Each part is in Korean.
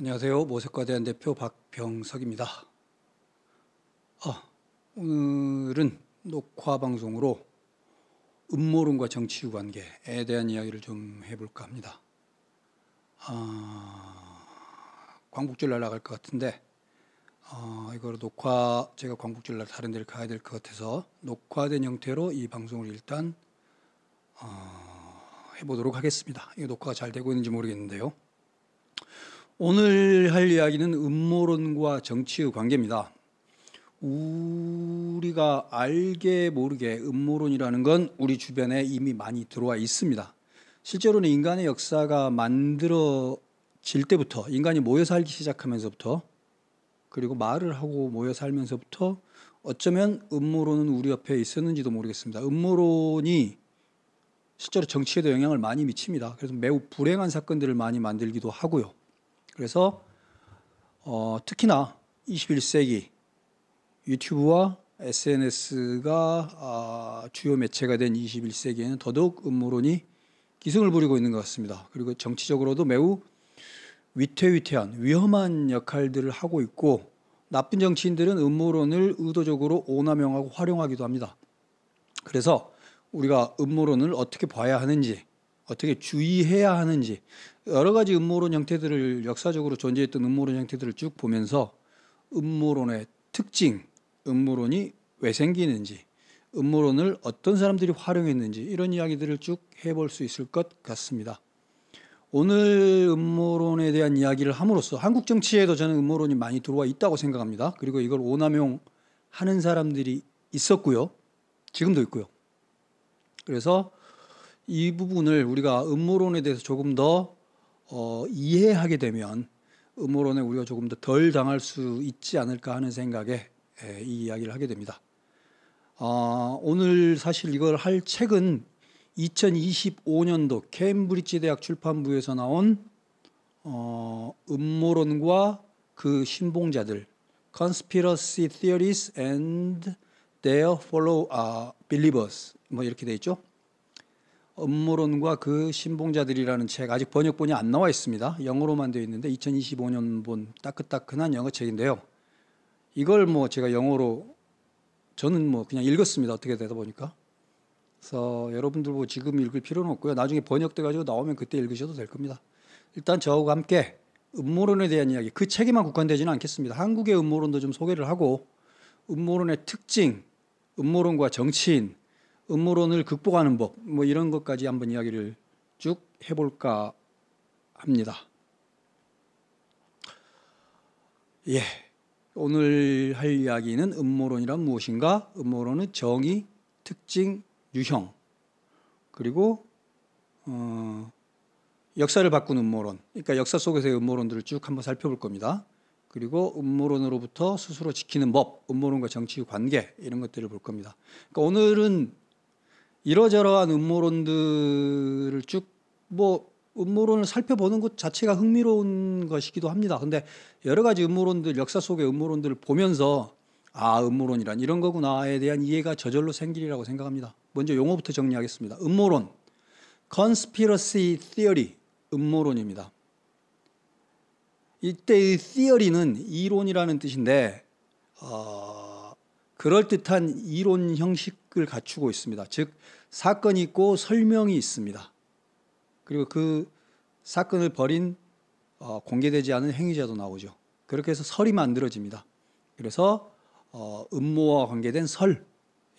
안녕하세요. 모색과대한 대표 박병석입니다. 오늘은 녹화 방송으로 음모론과 정치 관계에 대한 이야기를 좀 해볼까 합니다. 광복절 날 나갈 것 같은데 이거로 제가 광복절 날 다른 데를 가야 될 것 같아서 녹화된 형태로 이 방송을 일단 해보도록 하겠습니다. 이거 녹화가 잘 되고 있는지 모르겠는데요. 오늘 할 이야기는 음모론과 정치의 관계입니다. 우리가 알게 모르게 음모론이라는 건 우리 주변에 이미 많이 들어와 있습니다. 실제로는 인간의 역사가 만들어질 때부터, 인간이 모여 살기 시작하면서부터, 그리고 말을 하고 모여 살면서부터 어쩌면 음모론은 우리 옆에 있었는지도 모르겠습니다. 음모론이 실제로 정치에도 영향을 많이 미칩니다. 그래서 매우 불행한 사건들을 많이 만들기도 하고요. 그래서 특히나 21세기 유튜브와 SNS가 주요 매체가 된 21세기에는 더더욱 음모론이 기승을 부리고 있는 것 같습니다. 그리고 정치적으로도 매우 위태위태한 위험한 역할들을 하고 있고, 나쁜 정치인들은 음모론을 의도적으로 오남용하고 활용하기도 합니다. 그래서 우리가 음모론을 어떻게 봐야 하는지, 어떻게 주의해야 하는지, 여러 가지 음모론 형태들을, 역사적으로 존재했던 음모론 형태들을 쭉 보면서 음모론의 특징, 음모론이 왜 생기는지, 음모론을 어떤 사람들이 활용했는지, 이런 이야기들을 쭉 해볼 수 있을 것 같습니다. 오늘 음모론에 대한 이야기를 함으로써 한국 정치에도 저는 음모론이 많이 들어와 있다고 생각합니다. 그리고 이걸 오남용하는 사람들이 있었고요. 지금도 있고요. 그래서 이 부분을 우리가 음모론에 대해서 조금 더 이해하게 되면 음모론에 우리가 조금 더 덜 당할 수 있지 않을까 하는 생각에 이 이야기를 하게 됩니다. 오늘 사실 이걸 할 책은 2025년도 케임브리지 대학 출판부에서 나온 음모론과 그 신봉자들, Conspiracy Theories and Their Believers, 뭐 이렇게 돼 있죠. 음모론과 그 신봉자들이라는 책, 아직 번역본이 안 나와 있습니다. 영어로만 되어 있는데 2025년 본 따끈따끈한 영어책인데요. 이걸 제가 영어로 저는 그냥 읽었습니다. 어떻게 되다 보니까. 그래서 여러분들 지금 읽을 필요는 없고요. 나중에 번역돼 가지고 나오면 그때 읽으셔도 될 겁니다. 일단 저하고 함께 음모론에 대한 이야기, 그 책에만 국한되지는 않겠습니다. 한국의 음모론도 좀 소개를 하고, 음모론의 특징, 음모론과 정치인, 음모론을 극복하는 법, 이런 것까지 한번 이야기를 쭉 해볼까 합니다. 예, 오늘 할 이야기는 음모론이란 무엇인가? 음모론은 정의, 특징, 유형, 그리고 역사를 바꾼 음모론, 그러니까 역사 속에서의 음모론들을 쭉 한번 살펴볼 겁니다. 그리고 음모론으로부터 스스로 지키는 법, 음모론과 정치의 관계, 이런 것들을 볼 겁니다. 그러니까 오늘은 이러저러한 음모론들을 쭉 음모론을 살펴보는 것 자체가 흥미로운 것이기도 합니다. 근데 여러 가지 음모론들, 역사 속의 음모론들을 보면서 음모론이란 이런 거구나에 대한 이해가 저절로 생기리라고 생각합니다. 먼저 용어부터 정리하겠습니다. 음모론, Conspiracy Theory, 음모론입니다. 이때의 theory는 이론이라는 뜻인데 그럴듯한 이론 형식을 갖추고 있습니다. 즉 사건이 있고 설명이 있습니다. 그리고 그 사건을 벌인 공개되지 않은 행위자도 나오죠. 그렇게 해서 설이 만들어집니다. 그래서 음모와 관계된 설,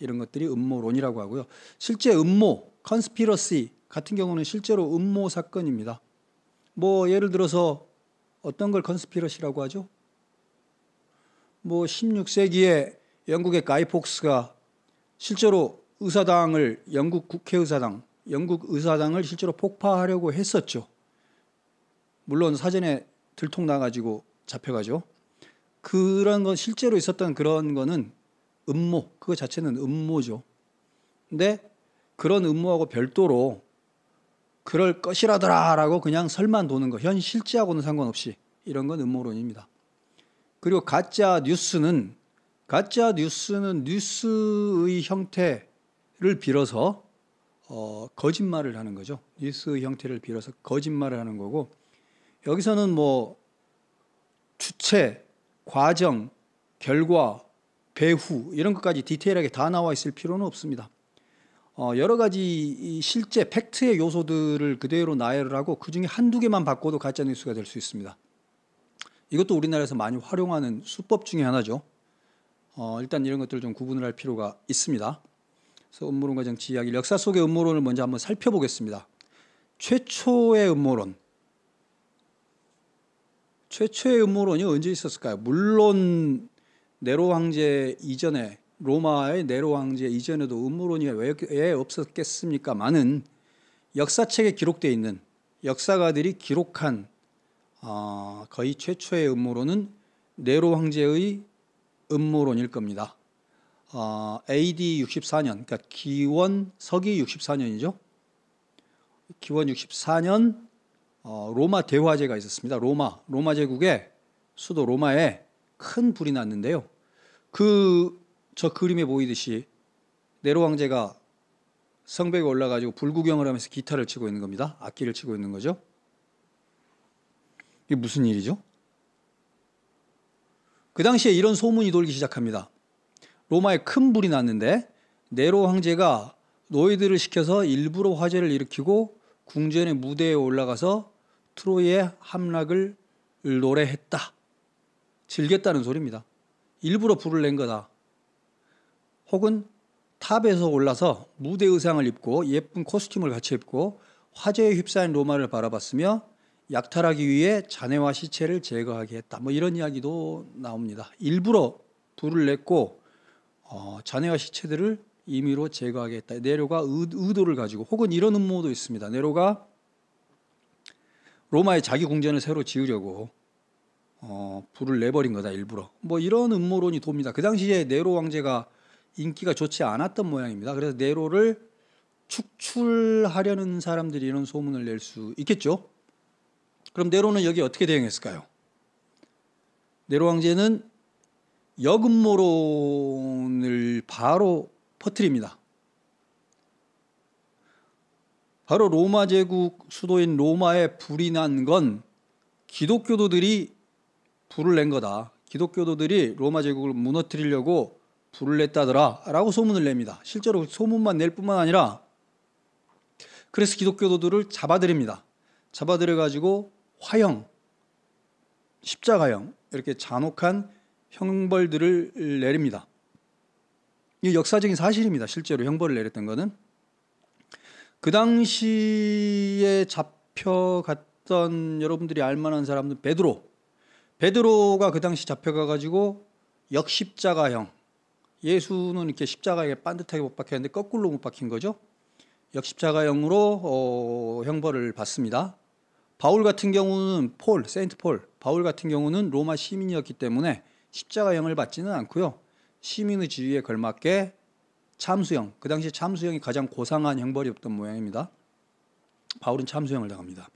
이런 것들이 음모론이라고 하고요. 실제 음모, 컨스피러시 같은 경우는 실제로 음모 사건입니다. 예를 들어서 어떤 걸 컨스피러시라고 하죠? 16세기에 영국의 가이 폭스가 실제로 영국 국회의사당, 영국 의사당을 실제로 폭파하려고 했었죠. 물론 사전에 들통나가지고 잡혀가죠. 그런 건 실제로 있었던 그런 거는 음모, 그거 자체는 음모죠. 근데 그런 음모하고 별도로 그럴 것이라더라라고 그냥 설만 도는 거, 현 실제하고는 상관없이, 이런 건 음모론입니다. 그리고 가짜 뉴스는 뉴스의 형태를 빌어서 거짓말을 하는 거죠. 뉴스의 형태를 빌어서 거짓말을 하는 거고, 여기서는 주체, 과정, 결과, 배후 이런 것까지 디테일하게 다 나와 있을 필요는 없습니다. 여러 가지 실제 팩트의 요소들을 그대로 나열을 하고 그중에 한두 개만 바꿔도 가짜뉴스가 될 수 있습니다. 이것도 우리나라에서 많이 활용하는 수법 중에 하나죠. 일단 이런 것들을 좀 구분을 할 필요가 있습니다. 그래서 음모론과 정치 이야기, 역사 속의 음모론을 먼저 한번 살펴보겠습니다. 최초의 음모론. 최초의 음모론이 언제 있었을까요? 물론 네로 황제 이전에, 로마의 네로 황제 이전에도 음모론이 왜 없었겠습니까마는 역사책에 기록되어 있는 역사가들이 기록한 거의 최초의 음모론은 네로 황제의 음모론일 겁니다. AD 64년, 그러니까 서기 64년이죠. 기원 64년 로마 대화제가 있었습니다. 로마 제국의 수도 로마에 큰 불이 났는데요. 저 그림에 보이듯이 네로 황제가 성벽에 올라가지고 불구경을 하면서 기타를 치고 있는 겁니다. 악기를 치고 있는 거죠. 이게 무슨 일이죠? 그 당시에 이런 소문이 돌기 시작합니다. 로마에 큰 불이 났는데 네로 황제가 노예들을 시켜서 일부러 화재를 일으키고 궁전의 무대에 올라가서 트로이의 함락을 노래했다. 즐겼다는 소리입니다. 일부러 불을 낸 거다. 혹은 탑에서 올라서 무대 의상을 입고 예쁜 코스튬을 같이 입고 화재에 휩싸인 로마를 바라봤으며 약탈하기 위해 자네와 시체를 제거하게 했다. 뭐 이런 이야기도 나옵니다. 일부러 불을 냈고 자네와 시체들을 임의로 제거하게 했다. 네로가 의도를 가지고, 혹은 이런 음모도 있습니다. 네로가 로마에 자기 궁전을 새로 지으려고 불을 내버린 거다, 일부러. 뭐 이런 음모론이 돕니다. 그 당시에 네로 황제가 인기가 좋지 않았던 모양입니다. 그래서 네로를 축출하려는 사람들이 이런 소문을 낼 수 있겠죠. 그럼 네로는 여기 어떻게 대응했을까요? 네로 황제는 역음모론을 바로 퍼뜨립니다. 바로 로마 제국 수도인 로마에 불이 난 건 기독교도들이 불을 낸 거다. 기독교도들이 로마 제국을 무너뜨리려고 불을 냈다더라 라고 소문을 냅니다. 실제로 소문만 낼 뿐만 아니라 그래서 기독교도들을 잡아들입니다. 잡아들여가지고 화형, 십자가형 이렇게 잔혹한 형벌들을 내립니다. 이 역사적인 사실입니다. 실제로 형벌을 내렸던 것은. 그 당시에 잡혀갔던 여러분들이 알만한 사람은 베드로가 그 당시 잡혀가가지고 역십자가형, 예수는 이렇게 십자가에 반듯하게 못 박혔는데 거꾸로 못 박힌 거죠. 역십자가형으로 형벌을 받습니다. 바울 같은 경우는 세인트 폴, 바울 같은 경우는 로마 시민이었기 때문에 십자가형을 받지는 않고요. 시민의 지위에 걸맞게 참수형, 그 당시 참수형이 가장 고상한 형벌이었던 모양입니다. 바울은 참수형을 당합니다.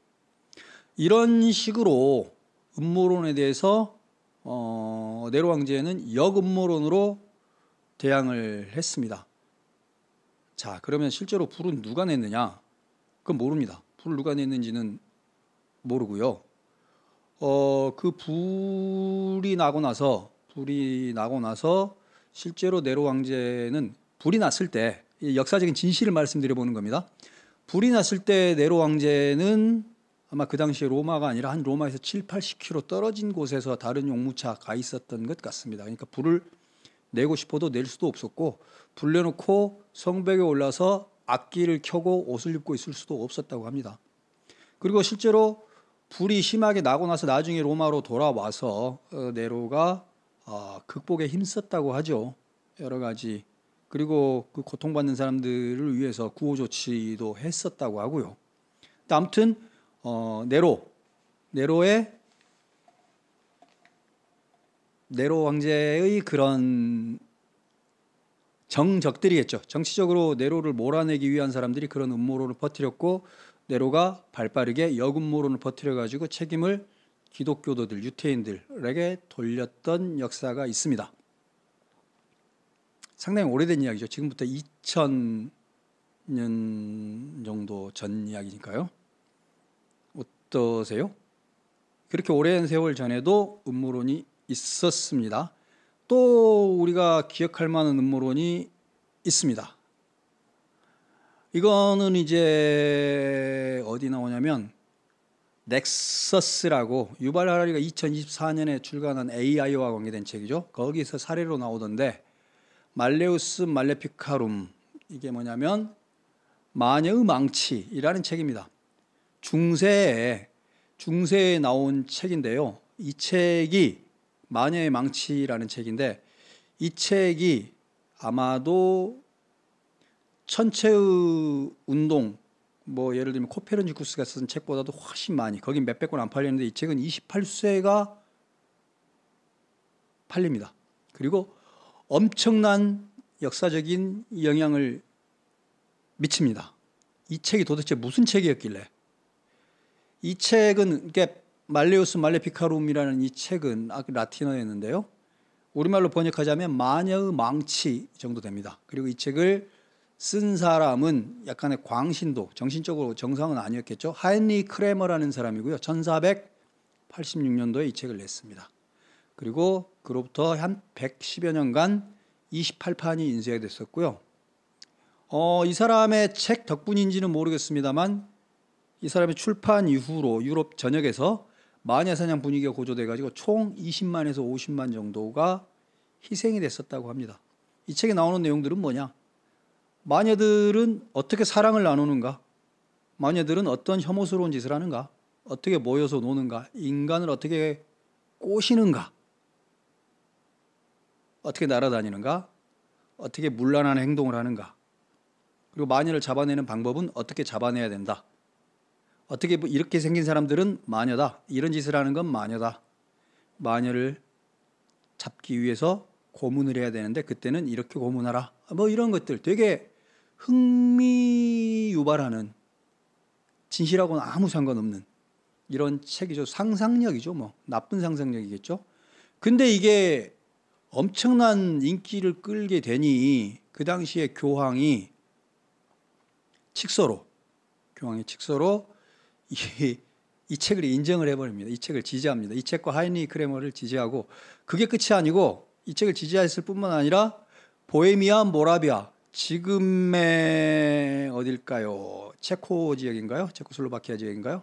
이런 식으로 음모론에 대해서 네로 황제는 역음모론으로 대항을 했습니다. 자, 그러면 실제로 불은 누가 냈느냐? 그건 모릅니다. 불을 누가 냈는지는 모르고요. 그 불이 나고 나서 실제로 네로 황제는 불이 났을 때, 역사적인 진실을 말씀드려 보는 겁니다. 불이 났을 때 네로 황제는 아마 그 당시에 로마가 아니라 한 로마에서 7, 80km 떨어진 곳에서 다른 용무차 가 있었던 것 같습니다. 그러니까 불을 내고 싶어도 낼 수도 없었고, 불 내놓고 성벽에 올라서 악기를 켜고 옷을 입고 있을 수도 없었다고 합니다. 그리고 실제로 불이 심하게 나고 나서 나중에 로마로 돌아와서 네로가 극복에 힘썼다고 하죠. 여러 가지. 그리고 그 고통받는 사람들을 위해서 구호 조치도 했었다고 하고요. 아무튼 네로 황제의 그런 정적들이겠죠. 정치적으로 네로를 몰아내기 위한 사람들이 그런 음모론을 퍼뜨렸고, 네로가 발빠르게 역음모론을 퍼뜨려가지고 책임을 기독교도들, 유태인들에게 돌렸던 역사가 있습니다. 상당히 오래된 이야기죠. 지금부터 2000년 정도 전 이야기니까요. 어떠세요? 그렇게 오랜 세월 전에도 음모론이 있었습니다. 또 우리가 기억할 만한 음모론이 있습니다. 이거는 이제 어디 나오냐면 넥서스라고 유발 하라리가 2024년에 출간한 AI와 관계된 책이죠. 거기서 사례로 나오던데 말레우스 말레피카룸, 이게 뭐냐면 마녀의 망치이라는 책입니다. 중세에 나온 책인데요. 이 책이 마녀의 망치라는 책인데 이 책이 아마도 천체의 운동, 뭐 예를 들면 코페르니쿠스가 쓴 책보다도 훨씬 많이, 거긴 몇백 권 안 팔렸는데 이 책은 28쇄가 팔립니다. 그리고 엄청난 역사적인 영향을 미칩니다. 이 책이 도대체 무슨 책이었길래? 이 책은 이게 말레우스 말레피카룸이라는 이 책은 라틴어였는데요. 우리말로 번역하자면 마녀의 망치 정도 됩니다. 그리고 이 책을 쓴 사람은 약간의 광신도, 정신적으로 정상은 아니었겠죠. 하인리 크레머라는 사람이고요. 1486년도에 이 책을 냈습니다. 그리고 그로부터 한 110여 년간 28판이 인쇄가 됐었고요. 이 사람의 책 덕분인지는 모르겠습니다만 이 사람의 출판 이후로 유럽 전역에서 마녀사냥 분위기가 고조돼가지고 총 20만에서 50만 정도가 희생이 됐었다고 합니다. 이 책에 나오는 내용들은 뭐냐? 마녀들은 어떻게 사랑을 나누는가? 마녀들은 어떤 혐오스러운 짓을 하는가? 어떻게 모여서 노는가? 인간을 어떻게 꼬시는가? 어떻게 날아다니는가? 어떻게 문란한 행동을 하는가? 그리고 마녀를 잡아내는 방법은 어떻게 잡아내야 된다? 어떻게 이렇게 생긴 사람들은 마녀다. 이런 짓을 하는 건 마녀다. 마녀를 잡기 위해서 고문을 해야 되는데 그때는 이렇게 고문하라. 뭐 이런 것들 되게 흥미유발하는, 진실하고는 아무 상관없는 이런 책이죠. 상상력이죠. 뭐 나쁜 상상력이겠죠. 근데 이게 엄청난 인기를 끌게 되니 그 당시에 교황이 칙서로 이 책을 인정을 해버립니다. 이 책을 지지합니다. 이 책과 하이니 크레머를 지지하고, 그게 끝이 아니고 이 책을 지지했을 뿐만 아니라 보헤미아, 모라비아, 지금의 어딜까요? 체코 지역인가요? 체코슬로바키아 지역인가요?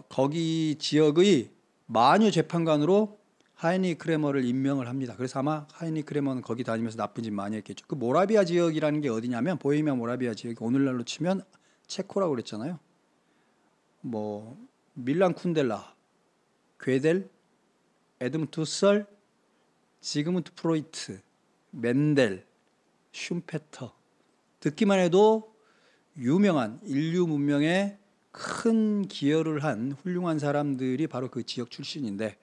거기 지역의 마녀 재판관으로 하이니 크레머를 임명을 합니다. 그래서 아마 하이니 크레머는 거기 다니면서 나쁜 짓 많이 했겠죠. 그 모라비아 지역이라는 게 어디냐면 보헤미아 모라비아 지역이 오늘날로 치면 체코라고 그랬잖아요. 뭐 밀란 쿤델라, 괴델, 에드문트 썰, 지그문트 프로이트, 멘델, 슌페터, 듣기만 해도 유명한 인류 문명에 큰 기여를 한 훌륭한 사람들이 바로 그 지역 출신인데,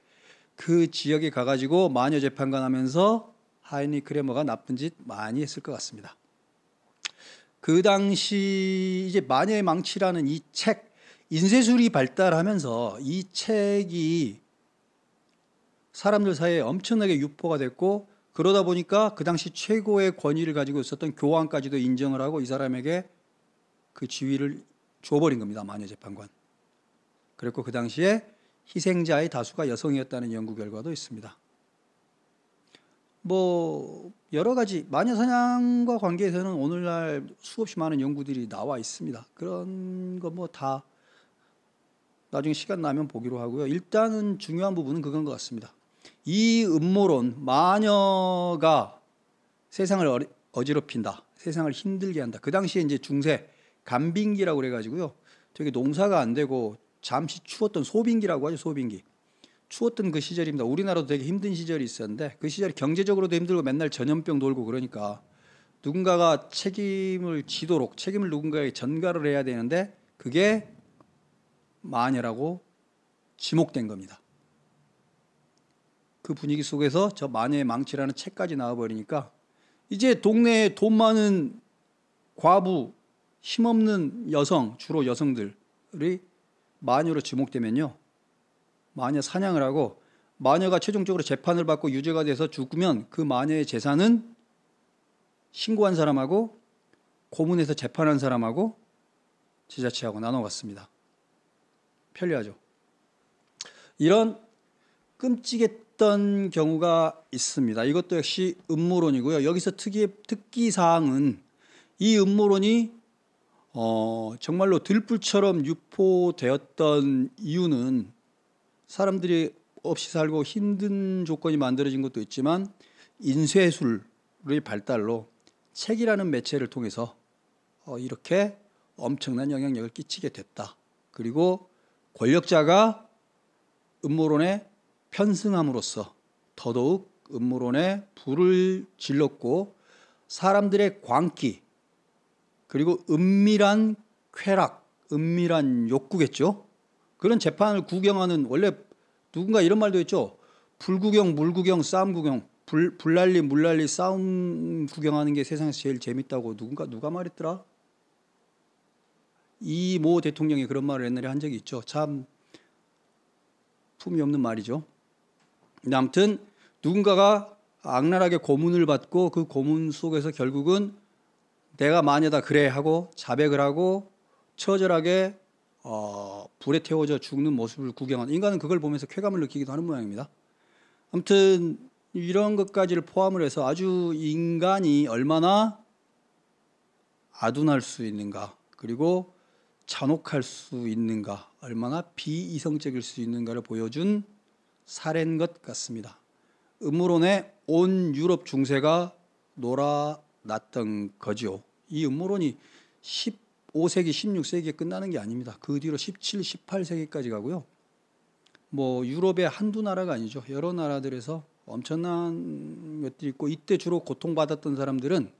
그 지역에 가가지고 마녀 재판관 하면서 하이니 크레머가 나쁜 짓 많이 했을 것 같습니다. 그 당시 이제 마녀의 망치라는 이 책, 인쇄술이 발달하면서 이 책이 사람들 사이에 엄청나게 유포가 됐고, 그러다 보니까 그 당시 최고의 권위를 가지고 있었던 교황까지도 인정을 하고 이 사람에게 그 지위를 줘버린 겁니다. 마녀 재판관. 그랬고 그 당시에 희생자의 다수가 여성이었다는 연구 결과도 있습니다. 뭐 여러 가지 마녀 사냥과 관계해서는 오늘날 수없이 많은 연구들이 나와 있습니다. 그런 거 뭐 다 나중에 시간 나면 보기로 하고요. 일단은 중요한 부분은 그건 것 같습니다. 이 음모론, 마녀가 세상을 어지럽힌다, 세상을 힘들게 한다. 그 당시에 이제 중세 간빙기라고 그래가지고요, 되게 농사가 안 되고 잠시 추웠던, 소빙기라고 하죠. 소빙기. 추웠던 그 시절입니다. 우리나라도 되게 힘든 시절이 있었는데 그 시절이 경제적으로도 힘들고 맨날 전염병 돌고 그러니까 누군가가 책임을 지도록, 책임을 누군가에게 전가를 해야 되는데 그게 마녀라고 지목된 겁니다. 그 분위기 속에서 저 마녀의 망치라는 책까지 나와버리니까 이제 동네에 돈 많은 과부, 힘없는 여성, 주로 여성들이 마녀로 지목되면요, 마녀 사냥을 하고, 마녀가 최종적으로 재판을 받고 유죄가 돼서 죽으면 그 마녀의 재산은 신고한 사람하고 고문해서 재판한 사람하고 지자체하고 나눠 갔습니다. 편리하죠. 이런 끔찍했던 경우가 있습니다. 이것도 역시 음모론이고요. 여기서 특기사항은 이 음모론이 정말로 들불처럼 유포되었던 이유는 사람들이 없이 살고 힘든 조건이 만들어진 것도 있지만 인쇄술의 발달로 책이라는 매체를 통해서 이렇게 엄청난 영향력을 끼치게 됐다. 그리고 권력자가 음모론에 편승함으로써 더더욱 음모론에 불을 질렀고 사람들의 광기 그리고 은밀한 쾌락, 은밀한 욕구겠죠. 그런 재판을 구경하는 원래 누군가 이런 말도 했죠. 불구경, 물구경, 싸움 구경, 불난리, 물난리, 싸움 구경하는 게 세상에서 제일 재밌다고 누가 말했더라? 이 모 대통령이 그런 말을 옛날에 한 적이 있죠. 참 품이 없는 말이죠. 근데 아무튼 누군가가 악랄하게 고문을 받고 그 고문 속에서 결국은 내가 마녀다 그래 하고 자백을 하고 처절하게 불에 태워져 죽는 모습을 구경한 인간은 그걸 보면서 쾌감을 느끼기도 하는 모양입니다. 아무튼 이런 것까지를 포함을 해서 아주 인간이 얼마나 아둔할 수 있는가 그리고 잔혹할 수 있는가 얼마나 비이성적일 수 있는가를 보여준 사례인 것 같습니다. 음모론에 온 유럽 중세가 놀아났던 거죠. 이 음모론이 15세기, 16세기에 끝나는 게 아닙니다. 그 뒤로 17, 18세기까지 가고요. 뭐 유럽의 한두 나라가 아니죠. 여러 나라들에서 엄청난 것들이 있고 이때 주로 고통받았던 사람들은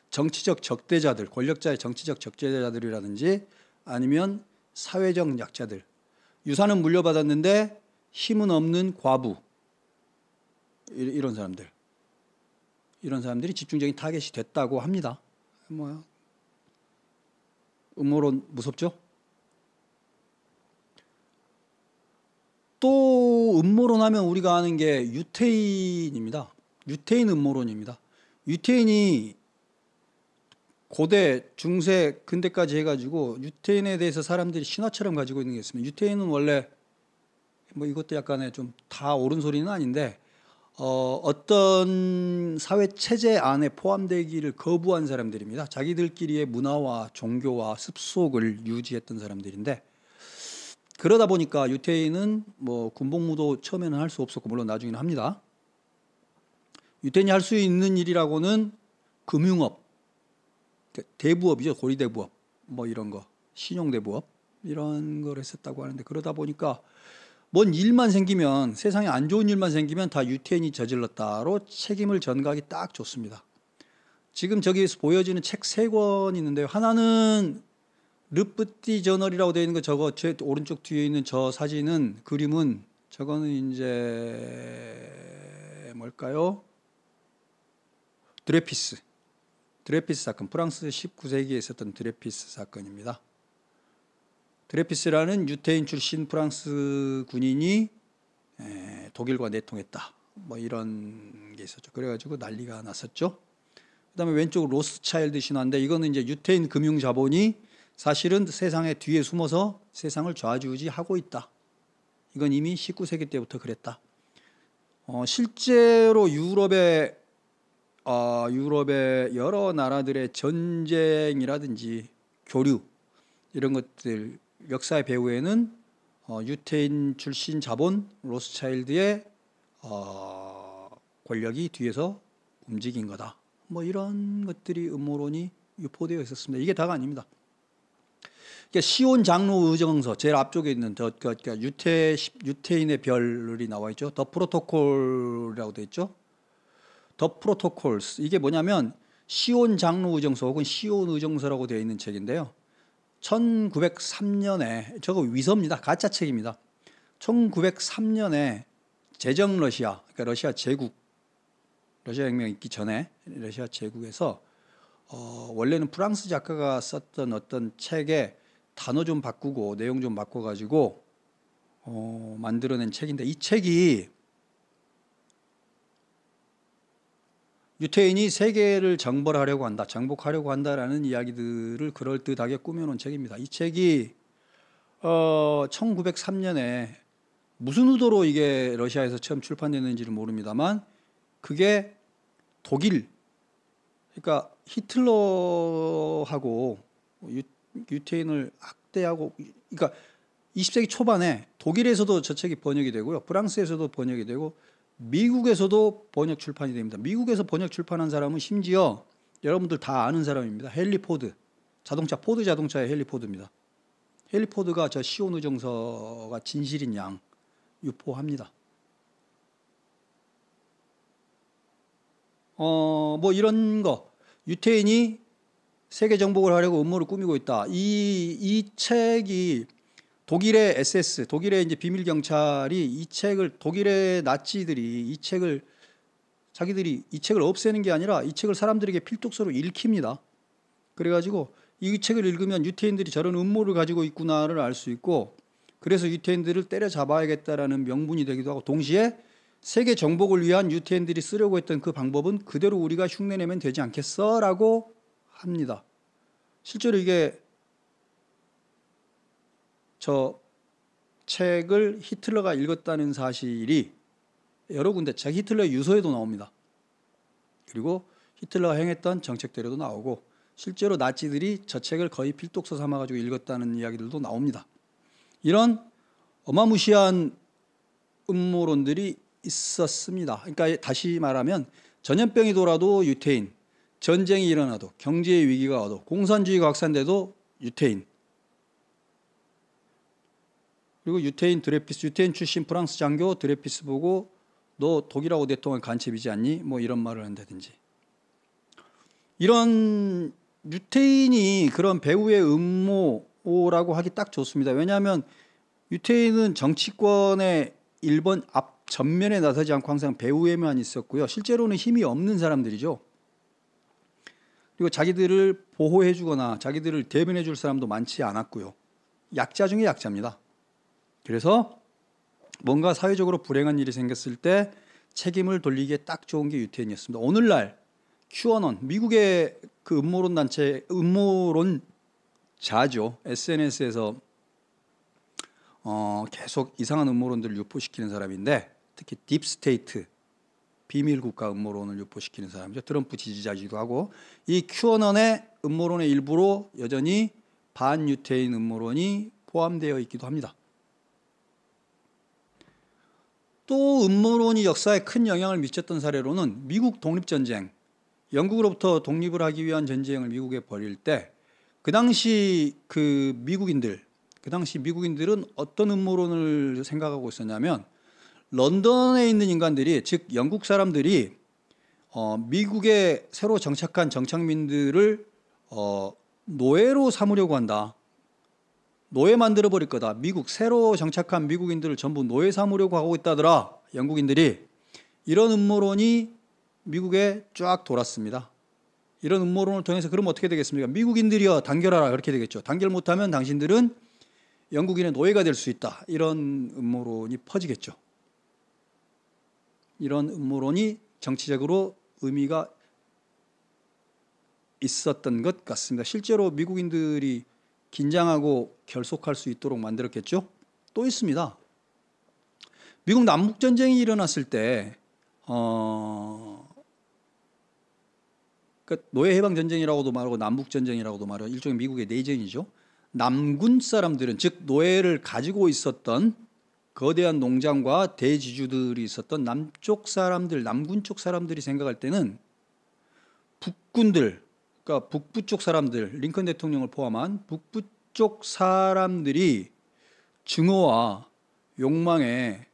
정치적 적대자들, 권력자의 정치적 적대자들이라든지 아니면 사회적 약자들, 유산은 물려받았는데 힘은 없는 과부, 이런 사람들이 집중적인 타겟이 됐다고 합니다. 뭐야? 음모론 무섭죠? 또 음모론 하면 우리가 아는 게 유태인입니다. 유태인 음모론입니다. 유태인이 고대, 중세, 근대까지 해가지고 유태인에 대해서 사람들이 신화처럼 가지고 있는 게 있습니다. 유태인은 원래 뭐 이것도 약간의 좀 다 옳은 소리는 아닌데 어떤 사회 체제 안에 포함되기를 거부한 사람들입니다. 자기들끼리의 문화와 종교와 습속을 유지했던 사람들인데 그러다 보니까 유태인은 뭐 군복무도 처음에는 할 수 없었고 물론 나중에는 합니다. 유태인이 할 수 있는 일이라고는 금융업, 대부업이죠. 고리대부업 뭐 이런 거, 신용대부업 이런 걸 했었다고 하는데 그러다 보니까 뭔 일만 생기면 세상에 안 좋은 일만 생기면 다 유태인이 저질렀다로 책임을 전가하기 딱 좋습니다. 지금 저기에서 보여지는 책 3권 있는데요. 하나는 르프티 저널이라고 되어 있는 거 저거 제 오른쪽 뒤에 있는 저 사진은 그림은 저거는 이제 뭘까요? 드레피스 사건, 프랑스 19세기에 있었던 드레피스 사건입니다. 드레피스라는 유태인 출신 프랑스 군인이 독일과 내통했다. 뭐 이런 게 있었죠. 그래가지고 난리가 났었죠. 그다음에 왼쪽 로스차일드 신화인데 이거는 이제 유태인 금융 자본이 사실은 세상의 뒤에 숨어서 세상을 좌지우지하고 있다. 이건 이미 19세기 때부터 그랬다. 실제로 유럽의 여러 나라들의 전쟁이라든지 교류 이런 것들 역사의 배후에는 유태인 출신 자본 로스차일드의 권력이 뒤에서 움직인 거다. 뭐 이런 것들이 음모론이 유포되어 있었습니다. 이게 다가 아닙니다. 그러니까 시온 장로 의정서 제일 앞쪽에 있는 그러니까 유태인의 별이 나와 있죠. 더 프로토콜이라고 되어 있죠. 더 프로토콜스 이게 뭐냐면 시온 장로 의정서 혹은 시온 의정서라고 되어 있는 책인데요. 1903년에 저거 위서입니다. 가짜 책입니다. 1903년에 제정 러시아, 그러니까 러시아 제국, 러시아 혁명 있기 전에 러시아 제국에서 원래는 프랑스 작가가 썼던 어떤 책에 단어 좀 바꾸고 내용 좀 바꿔가지고 만들어낸 책인데 이 책이 유태인이 세계를 정벌하려고 한다, 정복하려고 한다라는 이야기들을 그럴듯하게 꾸며놓은 책입니다. 이 책이 1903년에 무슨 의도로 이게 러시아에서 처음 출판됐는지는 모릅니다만 그게 독일, 그러니까 히틀러하고 유태인을 학대하고, 그러니까 20세기 초반에 독일에서도 저 책이 번역이 되고요, 프랑스에서도 번역이 되고 미국에서도 번역 출판이 됩니다. 미국에서 번역 출판한 사람은 심지어 여러분들 다 아는 사람입니다. 헨리 포드, 포드 자동차의 헨리 포드입니다. 헨리 포드가 저 시온 의정서가 진실인 양 유포합니다. 뭐 이런 거, 유태인이 세계 정복을 하려고 음모를 꾸미고 있다. 이 책이 독일의 SS, 독일의 이제 비밀 경찰이 이 책을, 독일의 나치들이 이 책을, 자기들이 이 책을 없애는 게 아니라 이 책을 사람들에게 필독서로 읽힙니다. 그래가지고 이 책을 읽으면 유태인들이 저런 음모를 가지고 있구나를 알 수 있고, 그래서 유태인들을 때려잡아야겠다라는 명분이 되기도 하고, 동시에 세계 정복을 위한 유태인들이 쓰려고 했던 그 방법은 그대로 우리가 흉내내면 되지 않겠어? 라고 합니다. 실제로 이게 저 책을 히틀러가 읽었다는 사실이 여러 군데, 책 히틀러의 유서에도 나옵니다. 그리고 히틀러가 행했던 정책대로도 나오고, 실제로 나치들이 저 책을 거의 필독서 삼아가지고 읽었다는 이야기들도 나옵니다. 이런 어마무시한 음모론들이 있었습니다. 그러니까 다시 말하면 전염병이 돌아도 유태인, 전쟁이 일어나도, 경제의 위기가 와도, 공산주의가 확산돼도 유태인, 그리고 유태인 드레피스, 유태인 출신 프랑스 장교 드레피스 보고 너 독일하고 대통령 간첩이지 않니? 뭐 이런 말을 한다든지. 이런 유태인이 그런 배후의 음모라고 하기 딱 좋습니다. 왜냐하면 유태인은 정치권의 1번 앞 전면에 나서지 않고 항상 배후에만 있었고요. 실제로는 힘이 없는 사람들이죠. 그리고 자기들을 보호해 주거나 자기들을 대변해 줄 사람도 많지 않았고요. 약자 중에 약자입니다. 그래서 뭔가 사회적으로 불행한 일이 생겼을 때 책임을 돌리기에 딱 좋은 게 유태인이었습니다. 오늘날 QAnon, 미국의 그 음모론 단체, 음모론자죠. SNS에서 계속 이상한 음모론들을 유포시키는 사람인데, 특히 딥스테이트, 비밀국가 음모론을 유포시키는 사람이죠. 트럼프 지지자이기도 하고, 이 QAnon의 음모론의 일부로 여전히 반유태인 음모론이 포함되어 있기도 합니다. 또 음모론이 역사에 큰 영향을 미쳤던 사례로는 미국 독립전쟁, 영국으로부터 독립을 하기 위한 전쟁을 미국에 벌일 때 그 당시 미국인들은 어떤 음모론을 생각하고 있었냐면, 런던에 있는 인간들이, 즉 영국 사람들이 미국에 새로 정착한 정착민들을 노예로 삼으려고 한다. 노예 만들어 버릴 거다. 새로 정착한 미국인들을 전부 노예 삼으려고 하고 있다더라. 영국인들이. 이런 음모론이 미국에 쫙 돌았습니다. 이런 음모론을 통해서 그럼 어떻게 되겠습니까? 미국인들이여 단결하라, 그렇게 되겠죠. 단결 못하면 당신들은 영국인의 노예가 될 수 있다. 이런 음모론이 퍼지겠죠. 이런 음모론이 정치적으로 의미가 있었던 것 같습니다. 실제로 미국인들이 긴장하고 결속할 수 있도록 만들었겠죠. 또 있습니다. 미국 남북전쟁이 일어났을 때 그러니까 노예해방전쟁이라고도 말하고 남북전쟁이라고도 말하고 일종의 미국의 내전이죠. 남군 사람들은, 즉 노예를 가지고 있었던 거대한 농장과 대지주들이 있었던 남쪽 사람들, 남군 쪽 사람들이 생각할 때는 북군들, 그러니까 북부 쪽 사람들, 링컨 대통령을 포함한 북부 쪽 사람들이 증오와 욕망에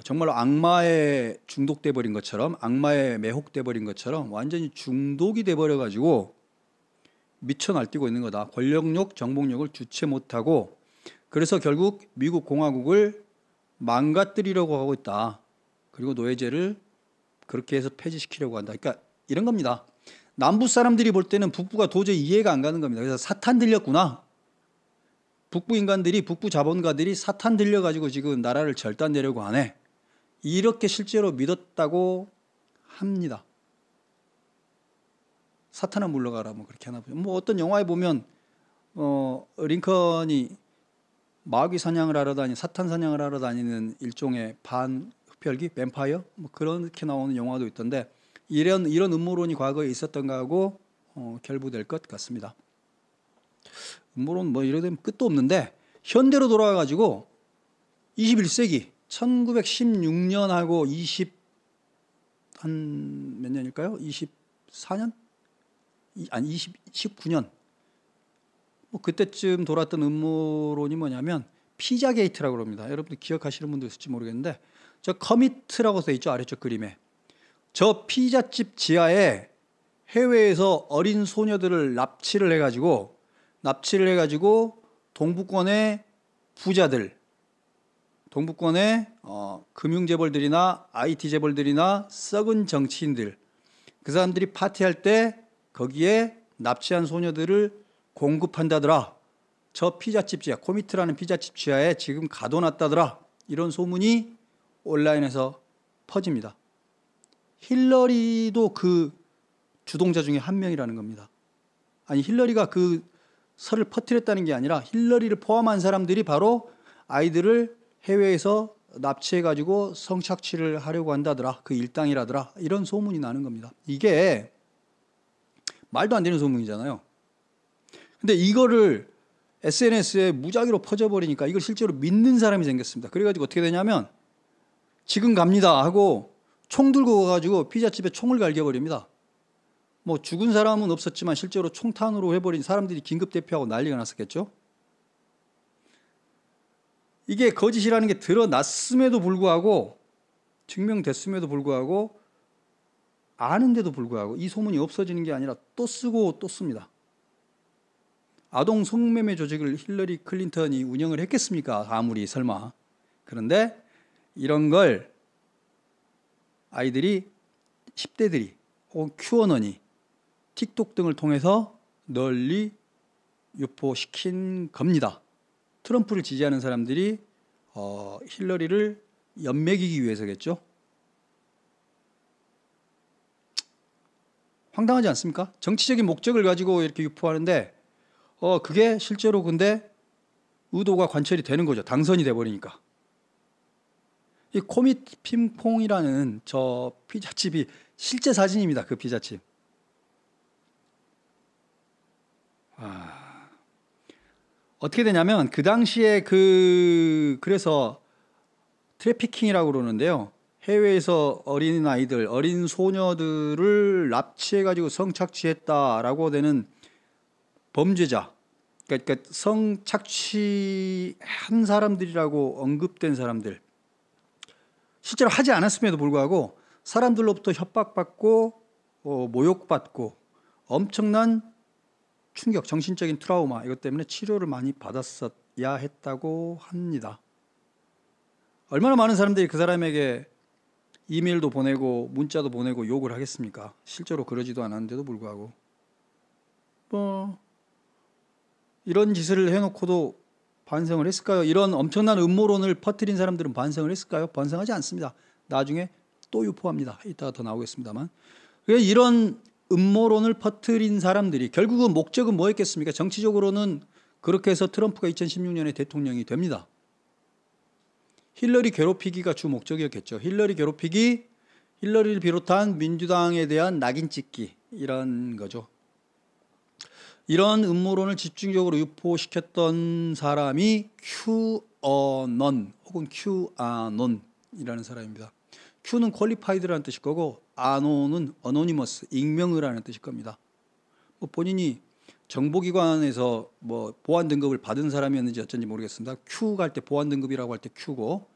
정말로 악마에 중독돼 버린 것처럼, 악마에 매혹돼 버린 것처럼 완전히 중독이 돼 버려 가지고 미쳐 날뛰고 있는 거다. 권력욕, 정복욕을 주체 못하고, 그래서 결국 미국 공화국을 망가뜨리려고 하고 있다. 그리고 노예제를 그렇게 해서 폐지시키려고 한다. 그러니까 이런 겁니다. 남부 사람들이 볼 때는 북부가 도저히 이해가 안 가는 겁니다. 그래서 사탄 들렸구나. 북부 인간들이, 북부 자본가들이 사탄 들려가지고 지금 나라를 절단내려고 하네. 이렇게 실제로 믿었다고 합니다. 사탄아 물러가라, 뭐 그렇게 하나 보죠. 뭐 어떤 영화에 보면 링컨이 마귀 사냥을 하러 다니는, 사탄 사냥을 하러 다니는 일종의 반흡혈귀, 뱀파이어 뭐 그렇게 나오는 영화도 있던데, 이런 음모론이 과거에 있었던 거하고 결부될 것 같습니다. 음모론 뭐 이러면 끝도 없는데, 현대로 돌아와 가지고 21세기 1916년하고 한 몇 년일까요? 24년? 아니 19년. 뭐 그때쯤 돌았던 음모론이 뭐냐면 피자 게이트라고 합니다. 여러분들 기억하시는 분도 있을지 모르겠는데, 저 커미트라고 돼 있죠, 아래쪽 그림에. 저 피자집 지하에 해외에서 어린 소녀들을 납치를 해가지고 동부권의 부자들, 동부권의 금융재벌들이나 IT 재벌들이나 썩은 정치인들, 그 사람들이 파티할 때 거기에 납치한 소녀들을 공급한다더라. 저 피자집 지하, 코미트라는 피자집 지하에 지금 가둬놨다더라. 이런 소문이 온라인에서 퍼집니다. 힐러리도 그 주동자 중에 한 명이라는 겁니다. 아니, 힐러리가 그 설을 퍼뜨렸다는 게 아니라 힐러리를 포함한 사람들이 바로 아이들을 해외에서 납치해가지고 성착취를 하려고 한다더라. 그 일당이라더라. 이런 소문이 나는 겁니다. 이게 말도 안 되는 소문이잖아요. 근데 이거를 SNS에 무작위로 퍼져버리니까 이걸 실제로 믿는 사람이 생겼습니다. 그래가지고 어떻게 되냐면 지금 갑니다 하고 총 들고 가가지고 피자집에 총을 갈겨버립니다. 뭐 죽은 사람은 없었지만 실제로 총탄으로 해버린 사람들이 긴급 대피하고 난리가 났었겠죠. 이게 거짓이라는 게 드러났음에도 불구하고, 증명됐음에도 불구하고, 아는데도 불구하고 이 소문이 없어지는 게 아니라 또 쓰고 또 씁니다. 아동 성매매 조직을 힐러리 클린턴이 운영을 했겠습니까? 아무리 설마. 그런데 이런 걸 아이들이, 10대들이 혹은 큐어넌이 틱톡 등을 통해서 널리 유포시킨 겁니다. 트럼프를 지지하는 사람들이 힐러리를 연맥이기 위해서겠죠. 황당하지 않습니까? 정치적인 목적을 가지고 이렇게 유포하는데 그게 실제로 근데 의도가 관철이 되는 거죠. 당선이 돼버리니까. 이 코밋 핑퐁이라는 저 피자집이 실제 사진입니다. 그 피자집. 어떻게 되냐면 그 당시에 그래서 트래피킹이라고 그러는데요. 해외에서 어린 아이들, 어린 소녀들을 납치해가지고 성착취했다라고 되는 범죄자, 그러니까 성착취한 사람들이라고 언급된 사람들, 실제로 하지 않았음에도 불구하고 사람들로부터 협박받고 모욕받고 엄청난 충격, 정신적인 트라우마, 이것 때문에 치료를 많이 받았어야 했다고 합니다. 얼마나 많은 사람들이 그 사람에게 이메일도 보내고 문자도 보내고 욕을 하겠습니까? 실제로 그러지도 않았는데도 불구하고. 이런 짓을 해놓고도 반성을 했을까요? 이런 엄청난 음모론을 퍼뜨린 사람들은 반성을 했을까요? 반성하지 않습니다. 나중에 또 유포합니다. 이따가 더 나오겠습니다만. 이런 음모론을 퍼뜨린 사람들이 결국은 목적은 뭐였겠습니까? 정치적으로는 그렇게 해서 트럼프가 2016년에 대통령이 됩니다. 힐러리 괴롭히기가 주 목적이었겠죠. 힐러리 괴롭히기, 힐러리를 비롯한 민주당에 대한 낙인 찍기, 이런 거죠. 이런 음모론을 집중적으로 유포시켰던 사람이 큐어넌 혹은 큐아논이라는 사람입니다. Q는 퀄리파이드라는 뜻일 거고 아논은 어노니머스, 익명을 하는 뜻일 겁니다. 본인이 정보기관에서 보안 등급을 받은 사람이었는지 어쩐지 모르겠습니다. Q가 할 때 보안 등급이라고 할 때 Q고,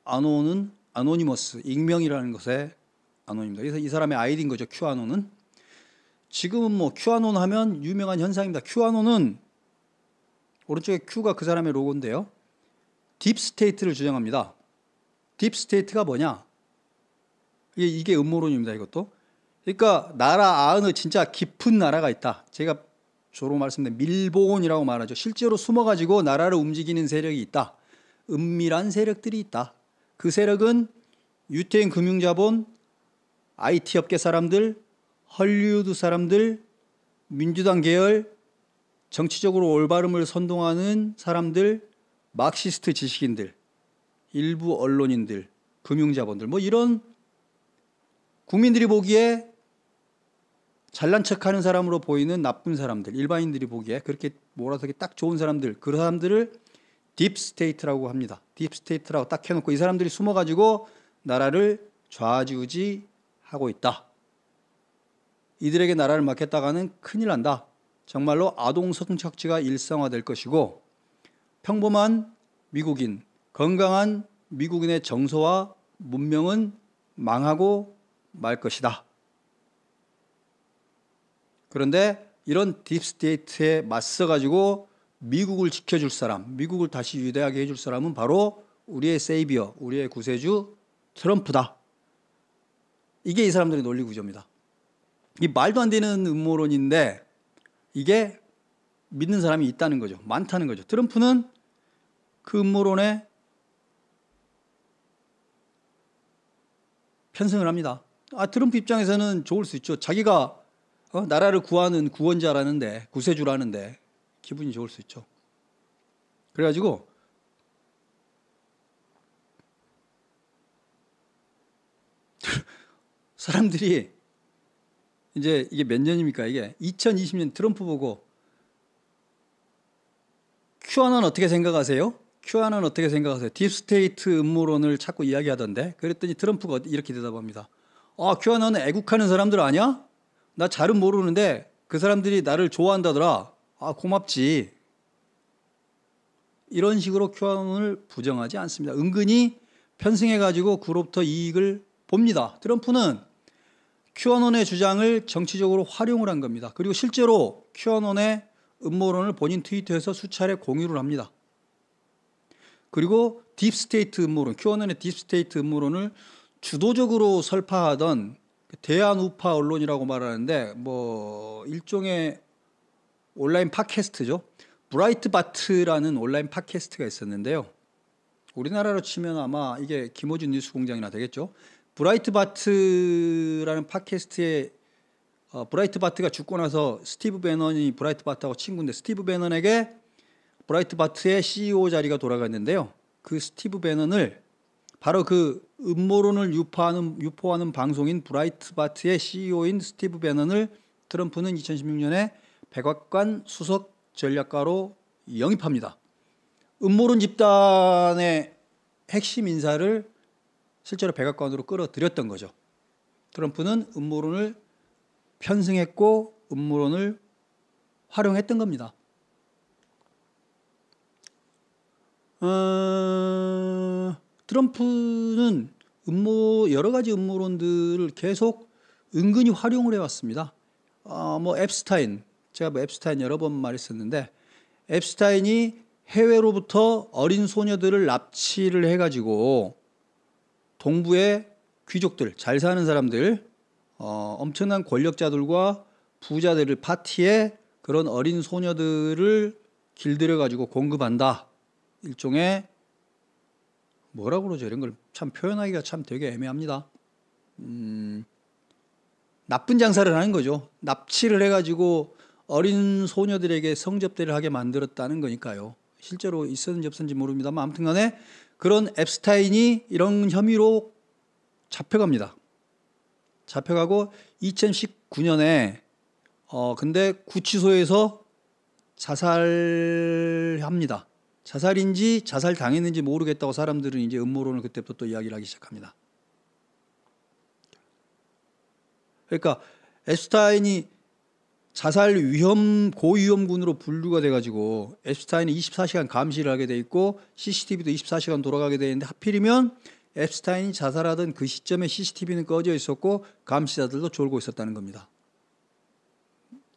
아논은 아노니머스, 익명이라는 것에 아논입니다. 그래서 이 사람의 아이디인 거죠. Q아논은. 지금은 Q아논 하면 유명한 현상입니다. Q아논은 오른쪽에 Q가 그 사람의 로고인데요. 딥스테이트를 주장합니다. 딥스테이트가 뭐냐? 이게 음모론입니다. 이것도. 그러니까 나라 안에 진짜 깊은 나라가 있다. 제가 주로 말씀드린 밀봉이라고 말하죠. 실제로 숨어가지고 나라를 움직이는 세력이 있다. 은밀한 세력들이 있다. 그 세력은 유태인 금융자본, IT 업계 사람들, 헐리우드 사람들, 민주당 계열, 정치적으로 올바름을 선동하는 사람들, 마크시스트 지식인들, 일부 언론인들, 금융자본들 뭐 이런 국민들이 보기에 잘난 척하는 사람으로 보이는 나쁜 사람들, 일반인들이 보기에 그렇게 몰아서기 딱 좋은 사람들, 그 사람들을 딥스테이트라고 합니다. 딥스테이트라고 딱 해놓고 이 사람들이 숨어가지고 나라를 좌지우지하고 있다. 이들에게 나라를 맡겼다가는 큰일 난다. 정말로 아동 성착취가 일상화될 것이고 평범한 미국인, 건강한 미국인의 정서와 문명은 망하고 말 것이다. 그런데 이런 딥스테이트에 맞서가지고 미국을 지켜줄 사람, 미국을 다시 위대하게 해줄 사람은 바로 우리의 세이비어, 우리의 구세주 트럼프다. 이게 이 사람들의 논리 구조입니다. 이 말도 안 되는 음모론인데 이게 믿는 사람이 있다는 거죠. 많다는 거죠. 트럼프는 그 음모론에 편승을 합니다. 트럼프 입장에서는 좋을 수 있죠. 자기가 나라를 구하는 구원자라는데, 구세주라는데 기분이 좋을 수 있죠. 그래가지고 사람들이 이제 이게 몇 년입니까? 이게 2020년 트럼프 보고 QAnon 어떻게 생각하세요? QAnon 어떻게 생각하세요? 딥스테이트 음모론을 자꾸 이야기하던데 그랬더니 트럼프가 이렇게 대답합니다. QAnon 애국하는 사람들 아니야? 나 잘은 모르는데 그 사람들이 나를 좋아한다더라. 고맙지. 이런 식으로 QAnon을 부정하지 않습니다. 은근히 편승해가지고 그로부터 이익을 봅니다. 트럼프는 QAnon의 주장을 정치적으로 활용을 한 겁니다. 그리고 실제로 QAnon의 음모론을 본인 트위터에서 수차례 공유를 합니다. 그리고 딥스테이트 음모론, QAnon의 딥스테이트 음모론을 주도적으로 설파하던 대한우파 언론이라고 말하는데 뭐 일종의 온라인 팟캐스트죠. 브라이트바트라는 온라인 팟캐스트가 있었는데요. 우리나라로 치면 아마 이게 김어준 뉴스공장이나 되겠죠. 브라이트바트라는 팟캐스트에 브라이트바트가 죽고 나서 스티브 배넌이 브라이트바트하고 친구인데 스티브 배넌에게 브라이트바트의 CEO 자리가 돌아갔는데요. 그 스티브 배넌을 바로 그 음모론을 유포하는 방송인 브라이트바트의 CEO인 스티브 배넌을 트럼프는 2016년에 백악관 수석 전략가로 영입합니다. 음모론 집단의 핵심 인사를 실제로 백악관으로 끌어들였던 거죠. 트럼프는 음모론을 편승했고 음모론을 활용했던 겁니다. 트럼프는 여러 가지 음모론들을 계속 은근히 활용을 해왔습니다. 앱스타인, 제가 앱스타인 여러 번 말했었는데 앱스타인이 해외로부터 어린 소녀들을 납치를 해가지고 동부의 귀족들, 잘 사는 사람들, 엄청난 권력자들과 부자들을 파티에 그런 어린 소녀들을 길들여가지고 공급한다. 일종의 뭐라고 그러죠? 이런 걸 참 표현하기가 참 되게 애매합니다. 나쁜 장사를 하는 거죠. 납치를 해가지고 어린 소녀들에게 성접대를 하게 만들었다는 거니까요. 실제로 있었는지 없었는지 모릅니다만 아무튼 간에 그런 앱스타인이 이런 혐의로 잡혀갑니다. 잡혀가고 2019년에 근데 구치소에서 자살합니다. 자살인지 자살 당했는지 모르겠다고 사람들은 이제 음모론을 그때부터 또 이야기를 하기 시작합니다. 그러니까 앱스타인이 자살 고위험군으로 분류가 돼가지고 앱스타인이 24시간 감시를 하게 돼 있고 CCTV도 24시간 돌아가게 돼 있는데 하필이면 앱스타인이 자살하던 그 시점에 CCTV는 꺼져 있었고 감시자들도 졸고 있었다는 겁니다.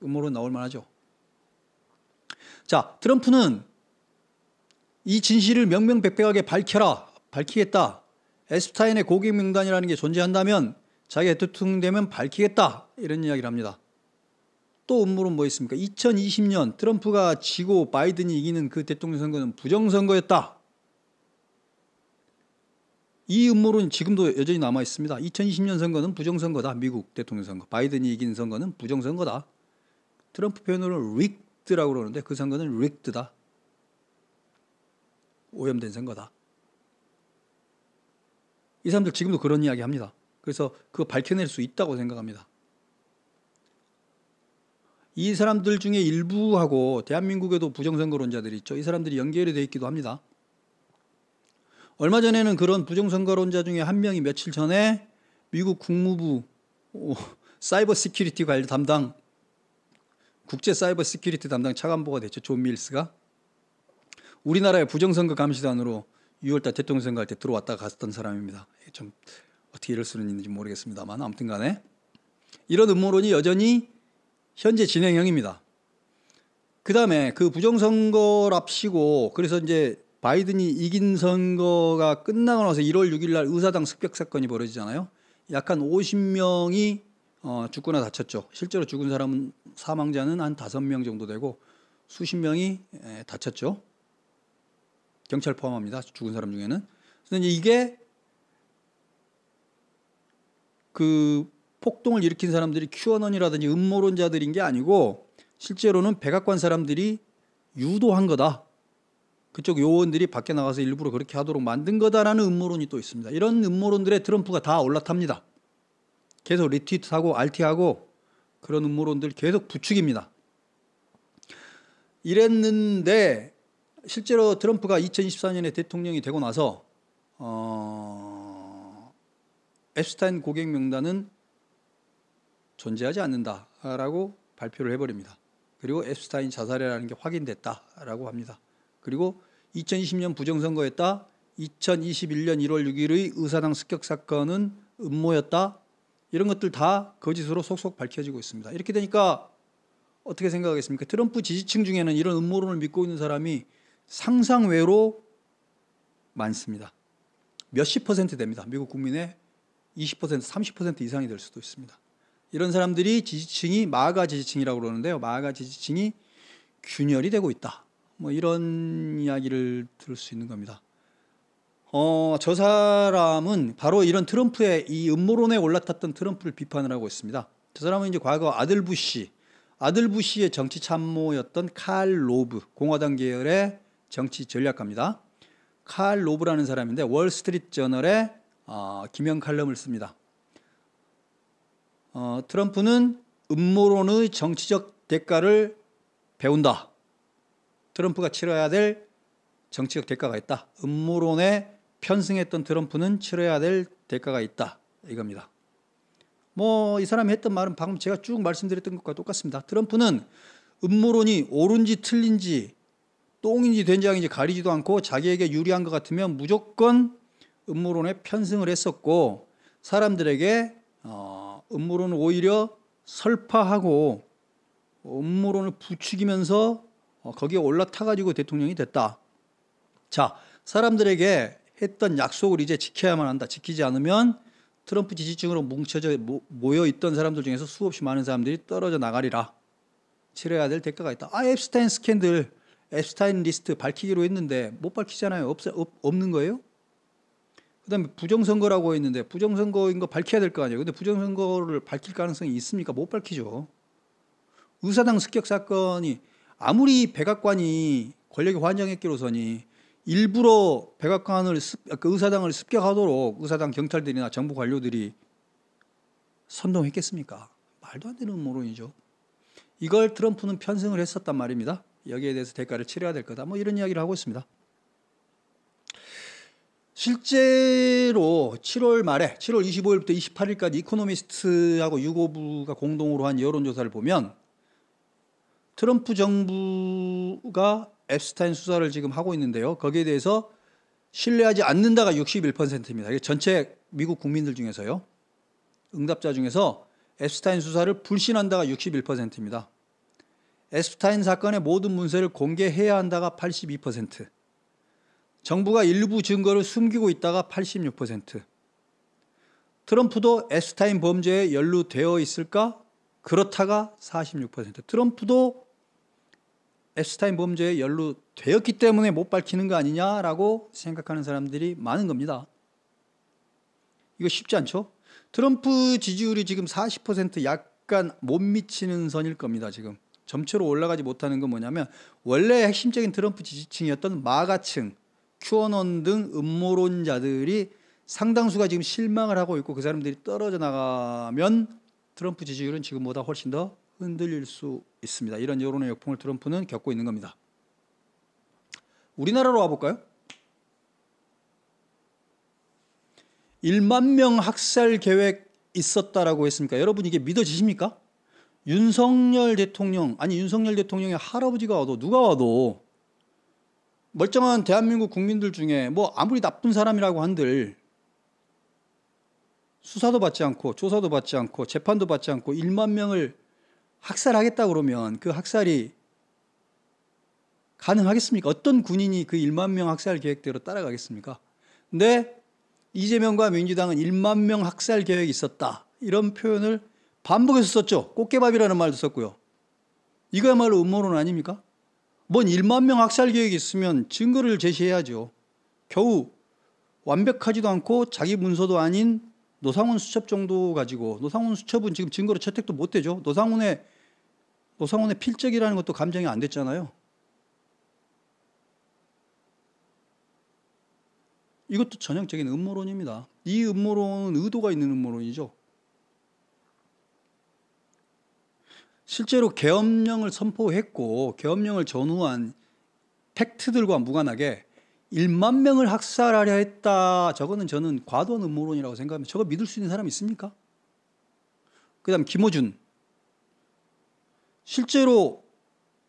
음모론 나올 만하죠. 자, 트럼프는 이 진실을 명명백백하게 밝히겠다. 앱스타인의 고객 명단이라는 게 존재한다면 자기가 대통령 되면 밝히겠다. 이런 이야기를 합니다. 또 음모론 뭐 있습니까? 2020년 트럼프가 지고 바이든이 이기는 그 대통령 선거는 부정선거였다. 이 음모론 지금도 여전히 남아 있습니다. 2020년 선거는 부정선거다. 미국 대통령 선거. 바이든이 이긴 선거는 부정선거다. 트럼프 표현으로 rigged라고 그러는데 그 선거는 rigged다. 오염된 선거다. 이 사람들 지금도 그런 이야기 합니다. 그래서 그거 밝혀낼 수 있다고 생각합니다. 이 사람들 중에 일부하고 대한민국에도 부정선거론자들이 있죠. 이 사람들이 연결이 되어 있기도 합니다. 얼마 전에는 그런 부정선거론자 중에 한 명이 며칠 전에 미국 국무부 사이버 시큐리티 관리 담당, 국제 사이버 시큐리티 담당 차관보가 됐죠. 존 밀스가. 우리나라의 부정선거 감시단으로 6월달 대통령 선거할 때 들어왔다 갔던 사람입니다. 좀 어떻게 이럴 수는 있는지 모르겠습니다만 아무튼 간에 이런 음모론이 여전히 현재 진행형입니다. 그 다음에 그 부정선거랍시고 그래서 이제 바이든이 이긴 선거가 끝나고 나서 1월 6일 날 의사당 습격 사건이 벌어지잖아요. 약 한 50명이 죽거나 다쳤죠. 실제로 죽은 사람은 사망자는 한 5명 정도 되고 수십 명이 다쳤죠. 경찰 포함합니다. 죽은 사람 중에는. 그래서 이게 그 폭동을 일으킨 사람들이 큐어넌이라든지 음모론자들인 게 아니고 실제로는 백악관 사람들이 유도한 거다. 그쪽 요원들이 밖에 나가서 일부러 그렇게 하도록 만든 거다라는 음모론이 또 있습니다. 이런 음모론들에 트럼프가 다 올라탑니다. 계속 리트윗하고 RT하고 그런 음모론들 계속 부추깁니다. 이랬는데 실제로 트럼프가 2024년에 대통령이 되고 나서 앱스타인 고객 명단은 존재하지 않는다라고 발표를 해버립니다. 그리고 앱스타인 자살이라는 게 확인됐다라고 합니다. 그리고 2020년 부정선거였다. 2021년 1월 6일의 의사당 습격 사건은 음모였다. 이런 것들 다 거짓으로 속속 밝혀지고 있습니다. 이렇게 되니까 어떻게 생각하겠습니까? 트럼프 지지층 중에는 이런 음모론을 믿고 있는 사람이 상상외로 많습니다. 몇십 퍼센트 됩니다. 미국 국민의 20%, 30% 이상이 될 수도 있습니다. 이런 사람들이 지지층이 마가 지지층이라고 그러는데요. 마가 지지층이 균열이 되고 있다. 뭐 이런 이야기를 들을 수 있는 겁니다. 저 사람은 바로 이런 트럼프의 이 음모론에 올라탔던 트럼프를 비판을 하고 있습니다. 저 사람은 이제 과거 아들 부시의 정치 참모였던 칼 로브, 공화당 계열의 정치 전략가입니다. 칼 로브라는 사람인데 월스트리트 저널에 기명 칼럼을 씁니다. 트럼프는 음모론의 정치적 대가를 배운다. 트럼프가 치러야 될 정치적 대가가 있다. 음모론에 편승했던 트럼프는 치러야 될 대가가 있다. 이겁니다. 뭐 이 사람이 했던 말은 방금 제가 쭉 말씀드렸던 것과 똑같습니다. 트럼프는 음모론이 옳은지 틀린지 똥인지 된장인지 가리지도 않고 자기에게 유리한 것 같으면 무조건 음모론에 편승을 했었고 사람들에게 음모론을 오히려 설파하고 음모론을 부추기면서 거기에 올라타가지고 대통령이 됐다. 자, 사람들에게 했던 약속을 이제 지켜야만 한다. 지키지 않으면 트럼프 지지층으로 뭉쳐져 모여있던 사람들 중에서 수없이 많은 사람들이 떨어져 나가리라. 치러야 될 대가가 있다. 앱스타인 스캔들, 앱스타인 리스트 밝히기로 했는데 못 밝히잖아요. 없는 거예요? 그 다음에 부정선거라고 했는데 부정선거인 거 밝혀야 될 거 아니에요. 근데 부정선거를 밝힐 가능성이 있습니까? 못 밝히죠. 의사당 습격 사건이 아무리 백악관이 권력이 환장했기로서니 일부러 백악관을 그 의사당을 습격하도록 의사당 경찰들이나 정부 관료들이 선동했겠습니까? 말도 안 되는 음모론이죠. 이걸 트럼프는 편승을 했었단 말입니다. 여기에 대해서 대가를 치러야 될 거다. 뭐 이런 이야기를 하고 있습니다. 실제로 7월 말에 7월 25일부터 28일까지 이코노미스트하고 유고부가 공동으로 한 여론조사를 보면 트럼프 정부가 앱스타인 수사를 지금 하고 있는데요. 거기에 대해서 신뢰하지 않는다가 61%입니다. 이게 전체 미국 국민들 중에서요. 응답자 중에서 앱스타인 수사를 불신한다가 61%입니다. 앱스타인 사건의 모든 문서를 공개해야 한다가 82%. 정부가 일부 증거를 숨기고 있다가 86%. 트럼프도 앱스타인 범죄에 연루되어 있을까? 그렇다가 46%. 트럼프도 앱스타인 범죄에 연루되었기 때문에 못 밝히는 거 아니냐라고 생각하는 사람들이 많은 겁니다. 이거 쉽지 않죠? 트럼프 지지율이 지금 40% 약간 못 미치는 선일 겁니다. 지금 점차로 올라가지 못하는 건 뭐냐면 원래 핵심적인 트럼프 지지층이었던 마가층, 큐어논 등 음모론자들이 상당수가 지금 실망을 하고 있고 그 사람들이 떨어져 나가면 트럼프 지지율은 지금보다 훨씬 더 흔들릴 수 있습니다. 이런 여론의 역풍을 트럼프는 겪고 있는 겁니다. 우리나라로 와볼까요? 1만 명 학살 계획 있었다라고 했습니까? 여러분 이게 믿어지십니까? 윤석열 대통령의 할아버지가 와도 누가 와도 멀쩡한 대한민국 국민들 중에 뭐 아무리 나쁜 사람이라고 한들 수사도 받지 않고 조사도 받지 않고 재판도 받지 않고 1만 명을 학살하겠다 그러면 그 학살이 가능하겠습니까? 어떤 군인이 그 1만 명 학살 계획대로 따라가겠습니까? 근데 이재명과 민주당은 1만 명 학살 계획이 있었다. 이런 표현을 반복해서 썼죠. 꽃게밥이라는 말도 썼고요. 이거야말로 음모론 아닙니까? 뭔 1만 명 학살 계획이 있으면 증거를 제시해야죠. 겨우 완벽하지도 않고 자기 문서도 아닌 노상훈 수첩 정도 가지고, 노상훈 수첩은 지금 증거로 채택도 못 되죠. 노상훈의 필적이라는 것도 감정이 안 됐잖아요. 이것도 전형적인 음모론입니다. 이 음모론은 의도가 있는 음모론이죠. 실제로 계엄령을 선포했고 계엄령을 전후한 팩트들과 무관하게 1만 명을 학살하려 했다. 저거는 저는 과도한 음모론이라고 생각합니다. 저거 믿을 수 있는 사람 있습니까? 그 다음 김어준. 실제로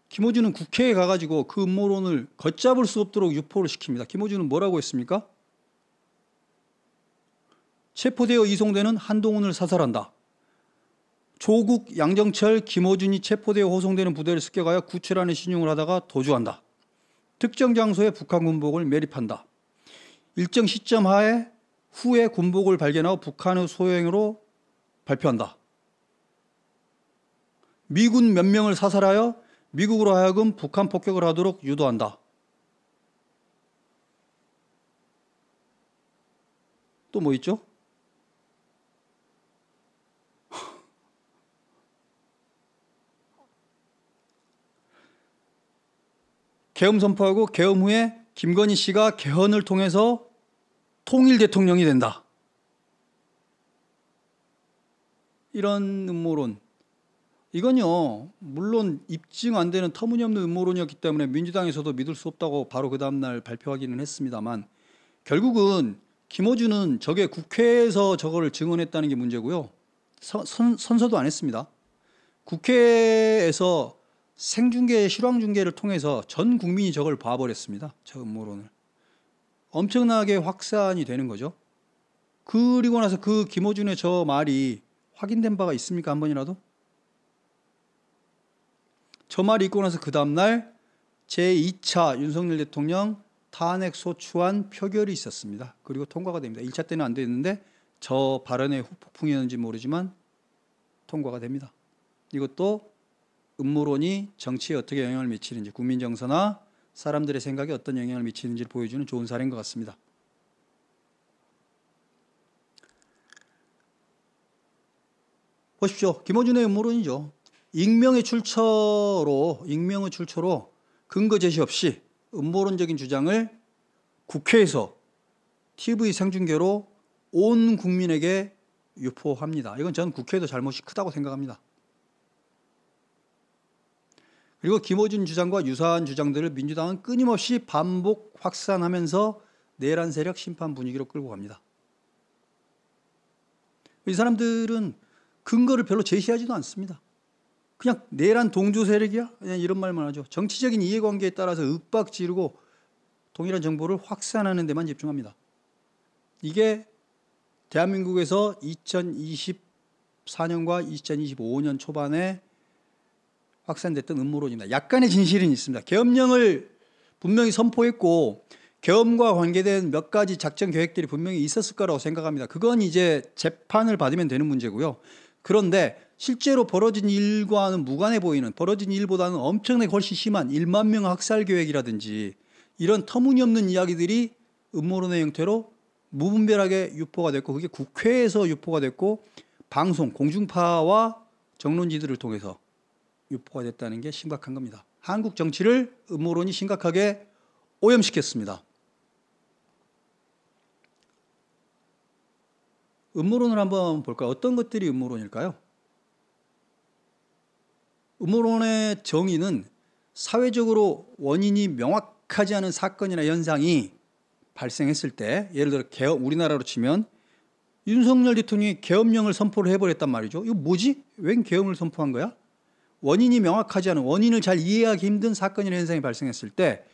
김어준은 국회에 가가지고 그 음모론을 걷잡을 수 없도록 유포를 시킵니다. 김어준은 뭐라고 했습니까? 체포되어 이송되는 한동훈을 사살한다. 조국, 양정철, 김어준이 체포되어 호송되는 부대를 습격하여 구출하는 신용을 하다가 도주한다. 특정 장소에 북한 군복을 매립한다. 일정 시점 하에 후에 군복을 발견하고 북한의 소행으로 발표한다. 미군 몇 명을 사살하여 미국으로 하여금 북한 폭격을 하도록 유도한다. 또 뭐 있죠? 계엄 선포하고 계엄 후에 김건희 씨가 개헌을 통해서 통일 대통령이 된다. 이런 음모론. 이건요, 물론 입증 안 되는 터무니없는 음모론이었기 때문에 민주당에서도 믿을 수 없다고 바로 그 다음날 발표하기는 했습니다만 결국은 김어준은 저게 국회에서 저거를 증언했다는 게 문제고요. 선서도 안 했습니다. 국회에서 생중계, 실황중계를 통해서 전 국민이 저걸 봐버렸습니다. 저 음모론을. 엄청나게 확산이 되는 거죠. 그리고 나서 그 김어준의 저 말이 확인된 바가 있습니까? 한 번이라도? 저 말이 있고 나서 그 다음날 제2차 윤석열 대통령 탄핵소추안 표결이 있었습니다. 그리고 통과가 됩니다. 1차 때는 안 됐는데 저 발언의 후폭풍이었는지 모르지만 통과가 됩니다. 이것도 음모론이 정치에 어떻게 영향을 미치는지, 국민 정서나 사람들의 생각에 어떤 영향을 미치는지를 보여주는 좋은 사례인 것 같습니다. 보십시오. 김어준의 음모론이죠. 익명의 출처로 근거 제시 없이 음모론적인 주장을 국회에서 TV 생중계로 온 국민에게 유포합니다. 이건 저는 국회에도 잘못이 크다고 생각합니다. 그리고 김어준 주장과 유사한 주장들을 민주당은 끊임없이 반복 확산하면서 내란 세력 심판 분위기로 끌고 갑니다. 이 사람들은 근거를 별로 제시하지도 않습니다. 그냥 내란 동조 세력이야? 그냥 이런 말만 하죠. 정치적인 이해관계에 따라서 윽박 지르고 동일한 정보를 확산하는 데만 집중합니다. 이게 대한민국에서 2024년과 2025년 초반에 확산됐던 음모론입니다. 약간의 진실은 있습니다. 계엄령을 분명히 선포했고 계엄과 관계된 몇 가지 작전 계획들이 분명히 있었을 거라고 생각합니다. 그건 이제 재판을 받으면 되는 문제고요. 그런데 실제로 벌어진 일과는 무관해 보이는, 벌어진 일보다는 엄청나게 훨씬 심한 1만 명 학살 계획이라든지 이런 터무니없는 이야기들이 음모론의 형태로 무분별하게 유포가 됐고 그게 국회에서 유포가 됐고 방송, 공중파와 정론지들을 통해서 유포가 됐다는 게 심각한 겁니다. 한국 정치를 음모론이 심각하게 오염시켰습니다. 음모론을 한번 볼까요? 어떤 것들이 음모론일까요? 음모론의 정의는 사회적으로 원인이 명확하지 않은 사건이나 현상이 발생했을 때, 예를 들어 우리나라로 치면 윤석열 대통령이 계엄령을 선포를 해버렸단 말이죠. 이거 뭐지? 웬 계엄을 선포한 거야? 원인이 명확하지 않은, 원인을 잘 이해하기 힘든 사건이나 현상이 발생했을 때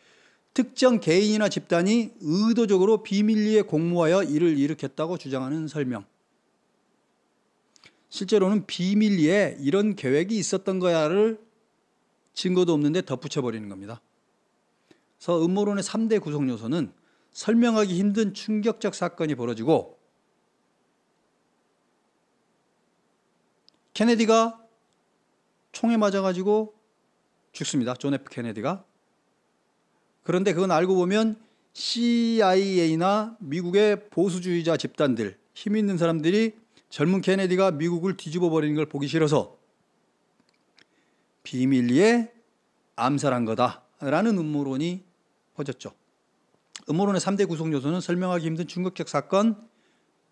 특정 개인이나 집단이 의도적으로 비밀리에 공모하여 이를 일으켰다고 주장하는 설명. 실제로는 비밀리에 이런 계획이 있었던 거야를 증거도 없는데 덧붙여버리는 겁니다. 그래서 음모론의 3대 구성 요소는 설명하기 힘든 충격적 사건이 벌어지고, 케네디가 총에 맞아가지고 죽습니다. 존 F 케네디가. 그런데 그건 알고 보면 CIA나 미국의 보수주의자 집단들, 힘 있는 사람들이 젊은 케네디가 미국을 뒤집어 버리는 걸 보기 싫어서 비밀리에 암살한 거다라는 음모론이 퍼졌죠. 음모론의 3대 구성 요소는 설명하기 힘든 충격적 사건,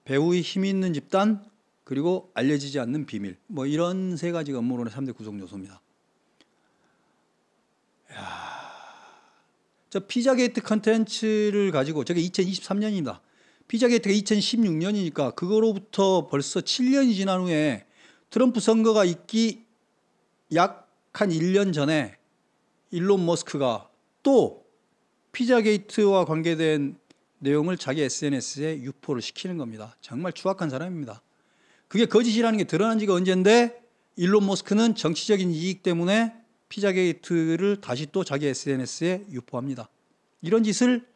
배후의 힘 있는 집단, 그리고 알려지지 않는 비밀. 뭐 이런 세 가지가 음모론의 3대 구성 요소입니다. 저 피자게이트 컨텐츠를 가지고, 저게 2023년입니다. 피자게이트가 2016년이니까 그거로부터 벌써 7년이 지난 후에 트럼프 선거가 있기 약 한 1년 전에 일론 머스크가 또 피자게이트와 관계된 내용을 자기 SNS에 유포를 시키는 겁니다. 정말 추악한 사람입니다. 그게 거짓이라는 게 드러난 지가 언젠데 일론 머스크는 정치적인 이익 때문에 피자게이트를 다시 또 자기 SNS에 유포합니다. 이런 짓을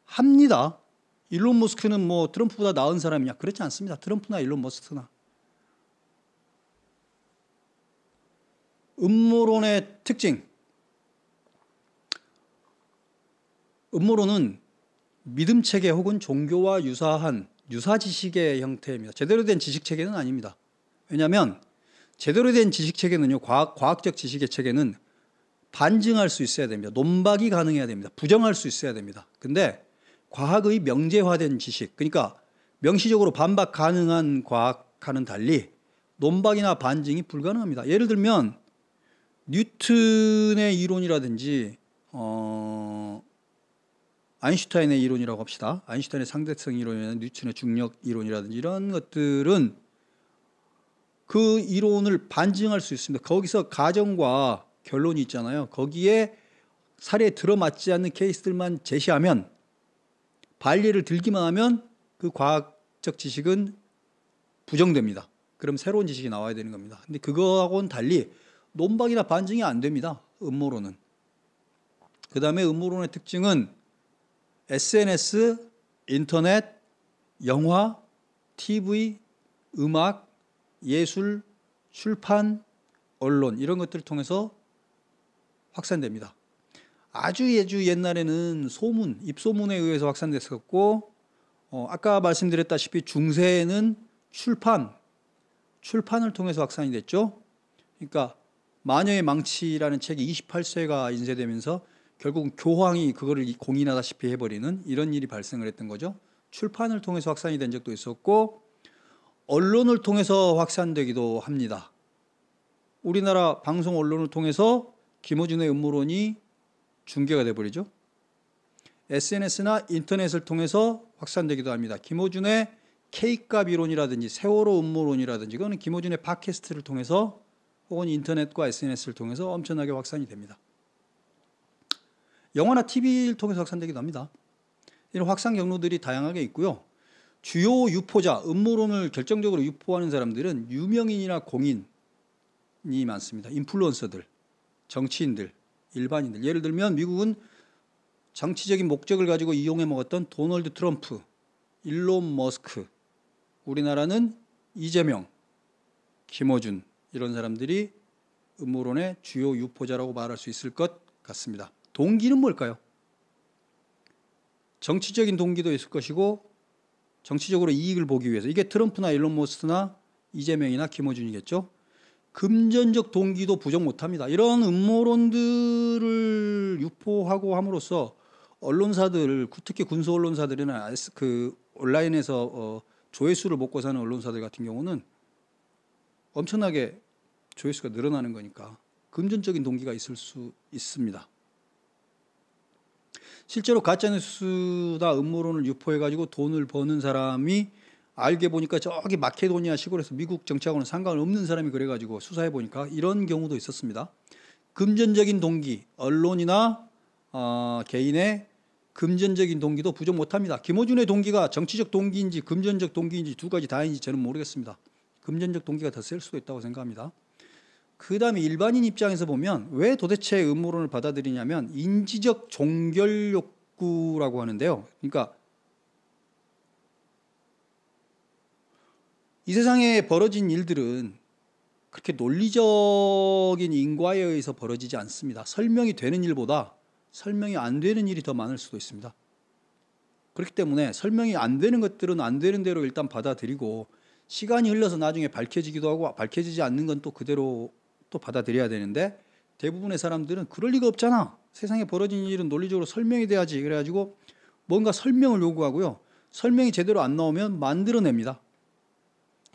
합니다. 일론 머스크는 뭐 트럼프보다 나은 사람이냐? 그렇지 않습니다. 트럼프나 일론 머스크나. 음모론의 특징. 음모론은 믿음 체계 혹은 종교와 유사한 유사 지식의 형태입니다. 제대로 된 지식 체계는 아닙니다. 왜냐하면 제대로 된 지식 체계는요, 과학적 지식의 체계는 반증할 수 있어야 됩니다. 논박이 가능해야 됩니다. 부정할 수 있어야 됩니다. 근데 과학의 명제화된 지식, 그러니까 명시적으로 반박 가능한 과학과는 달리 논박이나 반증이 불가능합니다. 예를 들면 뉴턴의 이론이라든지 아인슈타인의 이론이라고 합시다. 아인슈타인의 상대성 이론이나 뉴턴의 중력 이론이라든지 이런 것들은 그 이론을 반증할 수 있습니다. 거기서 가정과 결론이 있잖아요. 거기에 사례에 들어맞지 않는 케이스들만 제시하면, 반례를 들기만 하면 그 과학적 지식은 부정됩니다. 그럼 새로운 지식이 나와야 되는 겁니다. 근데 그거하고는 달리 논박이나 반증이 안 됩니다. 음모론은. 그 다음에 음모론의 특징은 SNS, 인터넷, 영화, TV, 음악, 예술, 출판, 언론 이런 것들을 통해서 확산됩니다. 아주 옛날에는 소문, 입소문에 의해서 확산됐었고, 아까 말씀드렸다시피 중세에는 출판을 통해서 확산이 됐죠. 그러니까 마녀의 망치라는 책이 28세가 인쇄되면서 결국은 교황이 그거를 공인하다시피 해버리는 이런 일이 발생을 했던 거죠. 출판을 통해서 확산이 된 적도 있었고, 언론을 통해서 확산되기도 합니다. 우리나라 방송 언론을 통해서 김어준의 음모론이 중계가 돼버리죠. SNS나 인터넷을 통해서 확산되기도 합니다. 김어준의 K값 이론이라든지 세월호 음모론이라든지 그거는 김어준의 팟캐스트를 통해서 혹은 인터넷과 SNS를 통해서 엄청나게 확산이 됩니다. 영화나 TV를 통해서 확산되기도 합니다. 이런 확산 경로들이 다양하게 있고요. 주요 유포자, 음모론을 결정적으로 유포하는 사람들은 유명인이나 공인이 많습니다. 인플루언서들, 정치인들, 일반인들. 예를 들면 미국은 정치적인 목적을 가지고 이용해 먹었던 도널드 트럼프, 일론 머스크, 우리나라는 이재명, 김어준 이런 사람들이 음모론의 주요 유포자라고 말할 수 있을 것 같습니다. 동기는 뭘까요? 정치적인 동기도 있을 것이고 정치적으로 이익을 보기 위해서, 이게 트럼프나 일론 머스크나 이재명이나 김어준이겠죠. 금전적 동기도 부정 못합니다. 이런 음모론들을 유포하고 함으로써 언론사들, 특히 군수 언론사들이나 그 온라인에서 조회수를 먹고 사는 언론사들 같은 경우는 엄청나게 조회수가 늘어나는 거니까 금전적인 동기가 있을 수 있습니다. 실제로 가짜뉴스다 음모론을 유포해가지고 돈을 버는 사람이 알게 보니까 저기 마케도니아 시골에서 미국 정치하고는 상관없는 사람이 그래가지고 수사해 보니까 이런 경우도 있었습니다. 금전적인 동기, 언론이나 개인의 금전적인 동기도 부정 못합니다. 김어준의 동기가 정치적 동기인지 금전적 동기인지 두 가지 다인지 저는 모르겠습니다. 금전적 동기가 더 셀 수도 있다고 생각합니다. 그 다음에 일반인 입장에서 보면 왜 도대체 음모론을 받아들이냐면 인지적 종결 욕구라고 하는데요. 그러니까 이 세상에 벌어진 일들은 그렇게 논리적인 인과에 의해서 벌어지지 않습니다. 설명이 되는 일보다 설명이 안 되는 일이 더 많을 수도 있습니다. 그렇기 때문에 설명이 안 되는 것들은 안 되는 대로 일단 받아들이고 시간이 흘러서 나중에 밝혀지기도 하고 밝혀지지 않는 건 또 그대로 또 받아들여야 되는데 대부분의 사람들은 그럴 리가 없잖아. 세상에 벌어진 일은 논리적으로 설명이 돼야지. 그래가지고 뭔가 설명을 요구하고요. 설명이 제대로 안 나오면 만들어냅니다.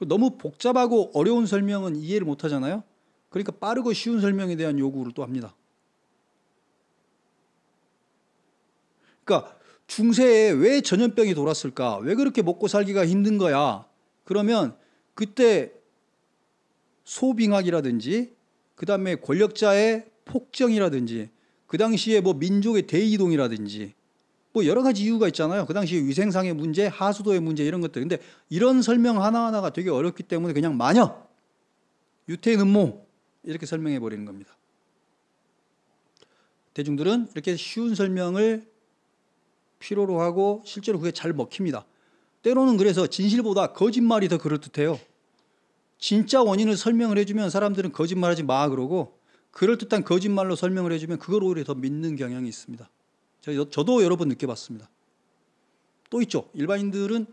너무 복잡하고 어려운 설명은 이해를 못 하잖아요. 그러니까 빠르고 쉬운 설명에 대한 요구를 또 합니다. 그러니까 중세에 왜 전염병이 돌았을까? 왜 그렇게 먹고 살기가 힘든 거야? 그러면 그때 소빙학이라든지 그 다음에 권력자의 폭정이라든지 그 당시에 뭐 민족의 대이동이라든지 뭐 여러 가지 이유가 있잖아요. 그 당시에 위생상의 문제, 하수도의 문제 이런 것들. 근데 이런 설명 하나하나가 되게 어렵기 때문에 그냥 마녀, 유태인 음모 이렇게 설명해 버리는 겁니다. 대중들은 이렇게 쉬운 설명을 필요로 하고 실제로 그게 잘 먹힙니다. 때로는 그래서 진실보다 거짓말이 더 그럴듯해요. 진짜 원인을 설명을 해주면 사람들은 거짓말하지 마 그러고 그럴듯한 거짓말로 설명을 해주면 그걸 오히려 더 믿는 경향이 있습니다. 저도 여러 번 느껴봤습니다. 또 있죠. 일반인들은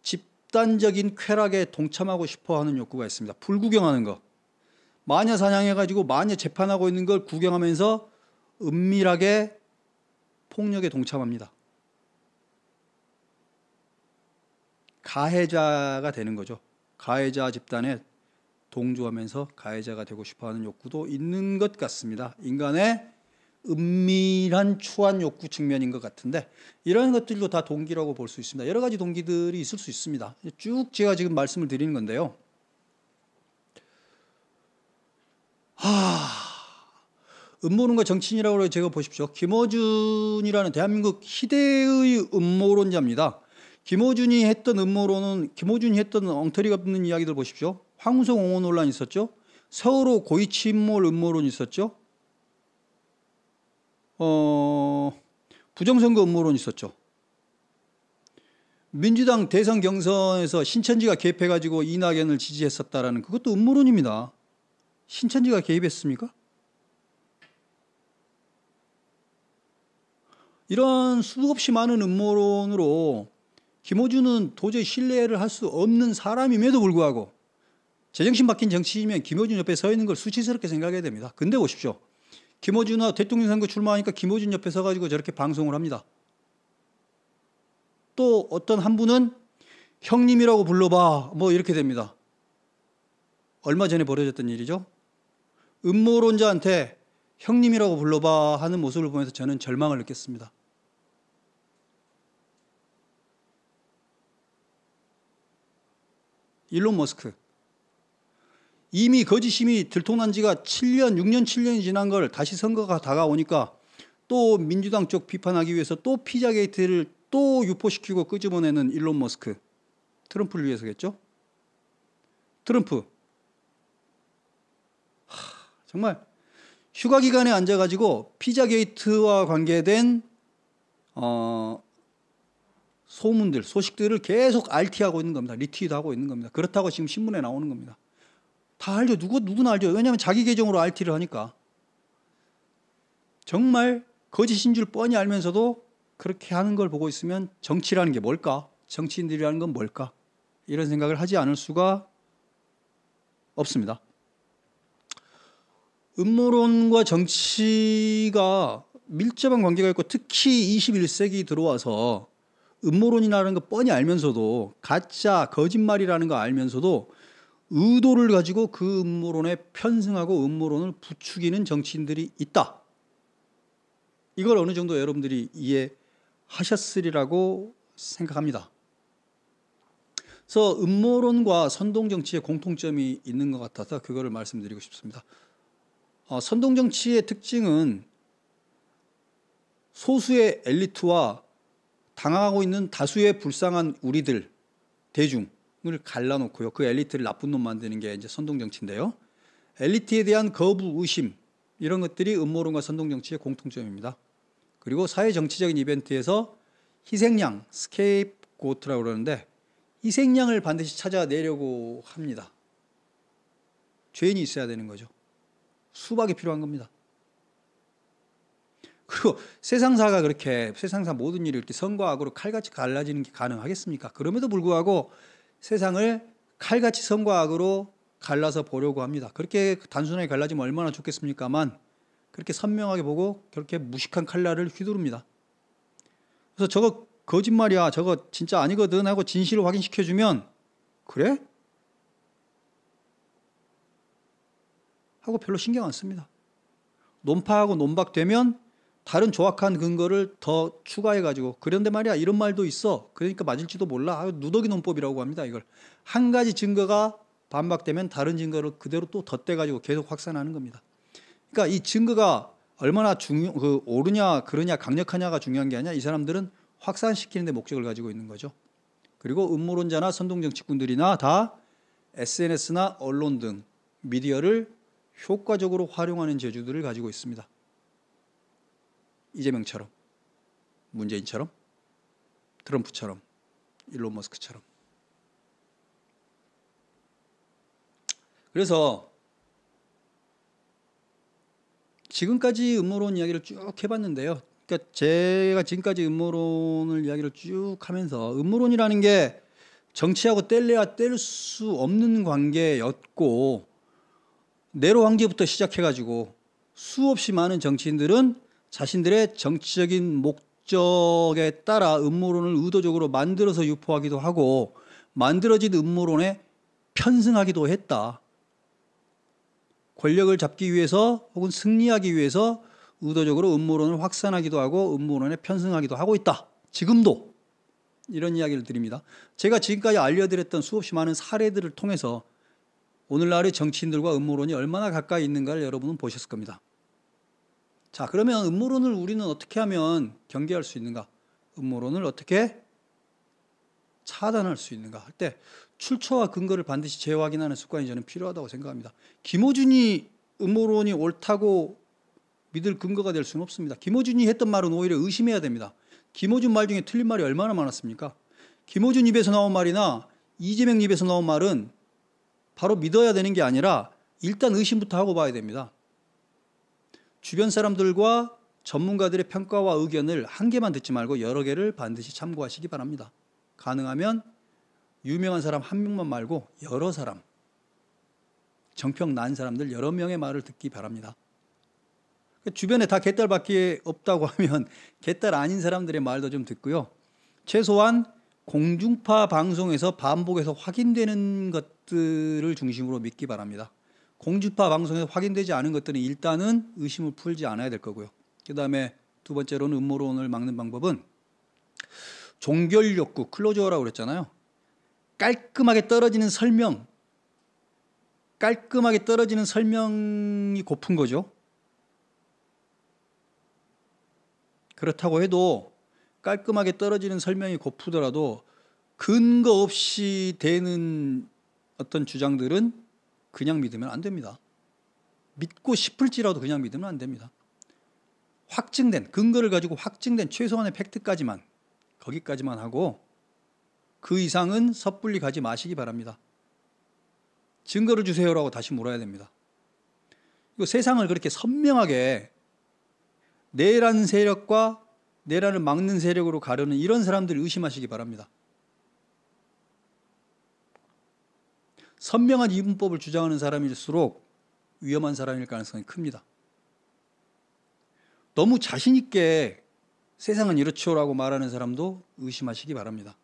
집단적인 쾌락에 동참하고 싶어하는 욕구가 있습니다. 불구경하는 거. 마녀 사냥해가지고 마녀 재판하고 있는 걸 구경하면서 은밀하게 폭력에 동참합니다. 가해자가 되는 거죠. 가해자 집단에 동조하면서 가해자가 되고 싶어하는 욕구도 있는 것 같습니다. 인간의 은밀한 추한 욕구 측면인 것 같은데 이런 것들도 다 동기라고 볼 수 있습니다. 여러 가지 동기들이 있을 수 있습니다. 쭉 제가 지금 말씀을 드리는 건데요. 음모론과 정치인이라고 제가 보십시오. 김어준이라는 대한민국 희대의 음모론자입니다. 김어준이 했던 음모론은 김어준이 했던 엉터리가 없는 이야기들 보십시오. 황우성 옹호 논란 있었죠. 세월호 고의 침몰 음모론 있었죠. 부정선거 음모론 있었죠. 민주당 대선 경선에서 신천지가 개입해가지고 이낙연을 지지했었다라는 그것도 음모론입니다. 신천지가 개입했습니까? 이런 수없이 많은 음모론으로 김어준은 도저히 신뢰를 할 수 없는 사람임에도 불구하고 제정신 박힌 정치인이면 김어준 옆에 서 있는 걸 수치스럽게 생각해야 됩니다. 근데 보십시오. 김어준아 대통령 선거 출마하니까 김어준 옆에 서가지고 저렇게 방송을 합니다. 또 어떤 한 분은 형님이라고 불러봐 뭐 이렇게 됩니다. 얼마 전에 벌어졌던 일이죠. 음모론자한테 형님이라고 불러봐 하는 모습을 보면서 저는 절망을 느꼈습니다. 일론 머스크. 이미 거짓심이 들통난 지가 7년, 6년, 7년이 지난 걸 다시 선거가 다가오니까 또 민주당 쪽 비판하기 위해서 또 피자 게이트를 또 유포시키고 끄집어내는 일론 머스크. 트럼프를 위해서겠죠? 트럼프. 정말 휴가 기간에 앉아가지고 피자 게이트와 관계된 소문들, 소식들을 계속 RT하고 있는 겁니다. 리트윗하고 있는 겁니다. 그렇다고 지금 신문에 나오는 겁니다. 다 알죠. 누구나 알죠. 왜냐하면 자기 계정으로 RT를 하니까. 정말 거짓인 줄 뻔히 알면서도 그렇게 하는 걸 보고 있으면 정치라는 게 뭘까? 정치인들이라는 건 뭘까? 이런 생각을 하지 않을 수가 없습니다. 음모론과 정치가 밀접한 관계가 있고 특히 21세기 들어와서 음모론이라는 거 뻔히 알면서도, 가짜 거짓말이라는 거 알면서도 의도를 가지고 그 음모론에 편승하고 음모론을 부추기는 정치인들이 있다. 이걸 어느 정도 여러분들이 이해하셨으리라고 생각합니다. 그래서 음모론과 선동정치의 공통점이 있는 것 같아서 그거를 말씀드리고 싶습니다. 선동정치의 특징은 소수의 엘리트와 당하고 있는 다수의 불쌍한 우리들, 대중을 갈라놓고요. 그 엘리트를 나쁜 놈 만드는 게 이제 선동정치인데요. 엘리트에 대한 거부, 의심, 이런 것들이 음모론과 선동정치의 공통점입니다. 그리고 사회정치적인 이벤트에서 희생양, 스케이프고트라고 그러는데 희생양을 반드시 찾아내려고 합니다. 죄인이 있어야 되는 거죠. 수박이 필요한 겁니다. 그리고 세상사가 그렇게, 세상사 모든 일이 이렇게 선과 악으로 칼같이 갈라지는 게 가능하겠습니까? 그럼에도 불구하고 세상을 칼같이 선과 악으로 갈라서 보려고 합니다. 그렇게 단순하게 갈라지면 얼마나 좋겠습니까만 그렇게 선명하게 보고 그렇게 무식한 칼날을 휘두릅니다. 그래서 저거 거짓말이야, 저거 진짜 아니거든 하고 진실을 확인시켜주면 그래? 하고 별로 신경 안 씁니다. 논파하고 논박되면 다른 조악한 근거를 더 추가해가지고 그런데 말이야 이런 말도 있어, 그러니까 맞을지도 몰라, 누더기 논법이라고 합니다. 이걸 한 가지 증거가 반박되면 다른 증거를 그대로 또 덧대가지고 계속 확산하는 겁니다. 그러니까 이 증거가 얼마나 옳으냐 그러냐 강력하냐가 중요한 게 아니라 이 사람들은 확산시키는 데 목적을 가지고 있는 거죠. 그리고 음모론자나 선동정치꾼들이나 다 SNS나 언론 등 미디어를 효과적으로 활용하는 재주들을 가지고 있습니다. 이재명처럼, 문재인처럼, 트럼프처럼, 일론 머스크처럼. 그래서 지금까지 음모론 이야기를 쭉 해봤는데요. 그러니까 제가 지금까지 음모론을 이야기를 쭉 하면서 음모론이라는 게 정치하고 뗄래야 뗄 수 없는 관계였고, 네로 황제부터 시작해가지고 수없이 많은 정치인들은 자신들의 정치적인 목적에 따라 음모론을 의도적으로 만들어서 유포하기도 하고 만들어진 음모론에 편승하기도 했다. 권력을 잡기 위해서 혹은 승리하기 위해서 의도적으로 음모론을 확산하기도 하고 음모론에 편승하기도 하고 있다. 지금도 이런 이야기를 드립니다. 제가 지금까지 알려드렸던 수없이 많은 사례들을 통해서 오늘날의 정치인들과 음모론이 얼마나 가까이 있는가를 여러분은 보셨을 겁니다. 자, 그러면 음모론을 우리는 어떻게 하면 경계할 수 있는가? 음모론을 어떻게 차단할 수 있는가 할 때 출처와 근거를 반드시 재확인하는 습관이 저는 필요하다고 생각합니다. 김어준이 음모론이 옳다고 믿을 근거가 될 수는 없습니다. 김어준이 했던 말은 오히려 의심해야 됩니다. 김어준 말 중에 틀린 말이 얼마나 많았습니까? 김어준 입에서 나온 말이나 이재명 입에서 나온 말은 바로 믿어야 되는 게 아니라 일단 의심부터 하고 봐야 됩니다. 주변 사람들과 전문가들의 평가와 의견을 한 개만 듣지 말고 여러 개를 반드시 참고하시기 바랍니다. 가능하면 유명한 사람 한 명만 말고 여러 사람, 정평 난 사람들 여러 명의 말을 듣기 바랍니다. 주변에 다 개딸밖에 없다고 하면 개딸 아닌 사람들의 말도 좀 듣고요. 최소한 공중파 방송에서 반복해서 확인되는 것들을 중심으로 믿기 바랍니다. 공중파 방송에서 확인되지 않은 것들은 일단은 의심을 풀지 않아야 될 거고요. 그 다음에 두 번째로는 음모론을 막는 방법은 종결 욕구, 클로저라고 그랬잖아요. 깔끔하게 떨어지는 설명이 고픈 거죠. 그렇다고 해도 깔끔하게 떨어지는 설명이 고프더라도 근거 없이 되는 어떤 주장들은 그냥 믿으면 안 됩니다. 믿고 싶을지라도 그냥 믿으면 안 됩니다. 확증된, 근거를 가지고 확증된 최소한의 팩트까지만, 거기까지만 하고 그 이상은 섣불리 가지 마시기 바랍니다. 증거를 주세요라고 다시 물어야 됩니다. 그리고 세상을 그렇게 선명하게 내란 세력과 내란을 막는 세력으로 가려는 이런 사람들을 의심하시기 바랍니다. 선명한 이분법을 주장하는 사람일수록 위험한 사람일 가능성이 큽니다. 너무 자신 있게 세상은 이렇죠라고 말하는 사람도 의심하시기 바랍니다.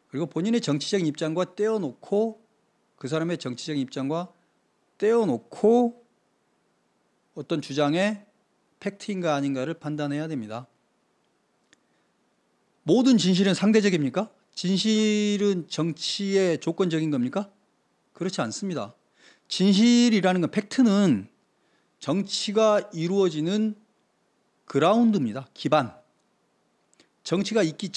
그리고 본인의 정치적인 입장과 떼어놓고 그 사람의 정치적인 입장과 떼어놓고 어떤 주장의 팩트인가 아닌가를 판단해야 됩니다. 모든 진실은 상대적입니까? 진실은 정치의 조건적인 겁니까? 그렇지 않습니다. 진실이라는 건 팩트는 정치가 이루어지는 그라운드입니다. 기반. 정치가 있기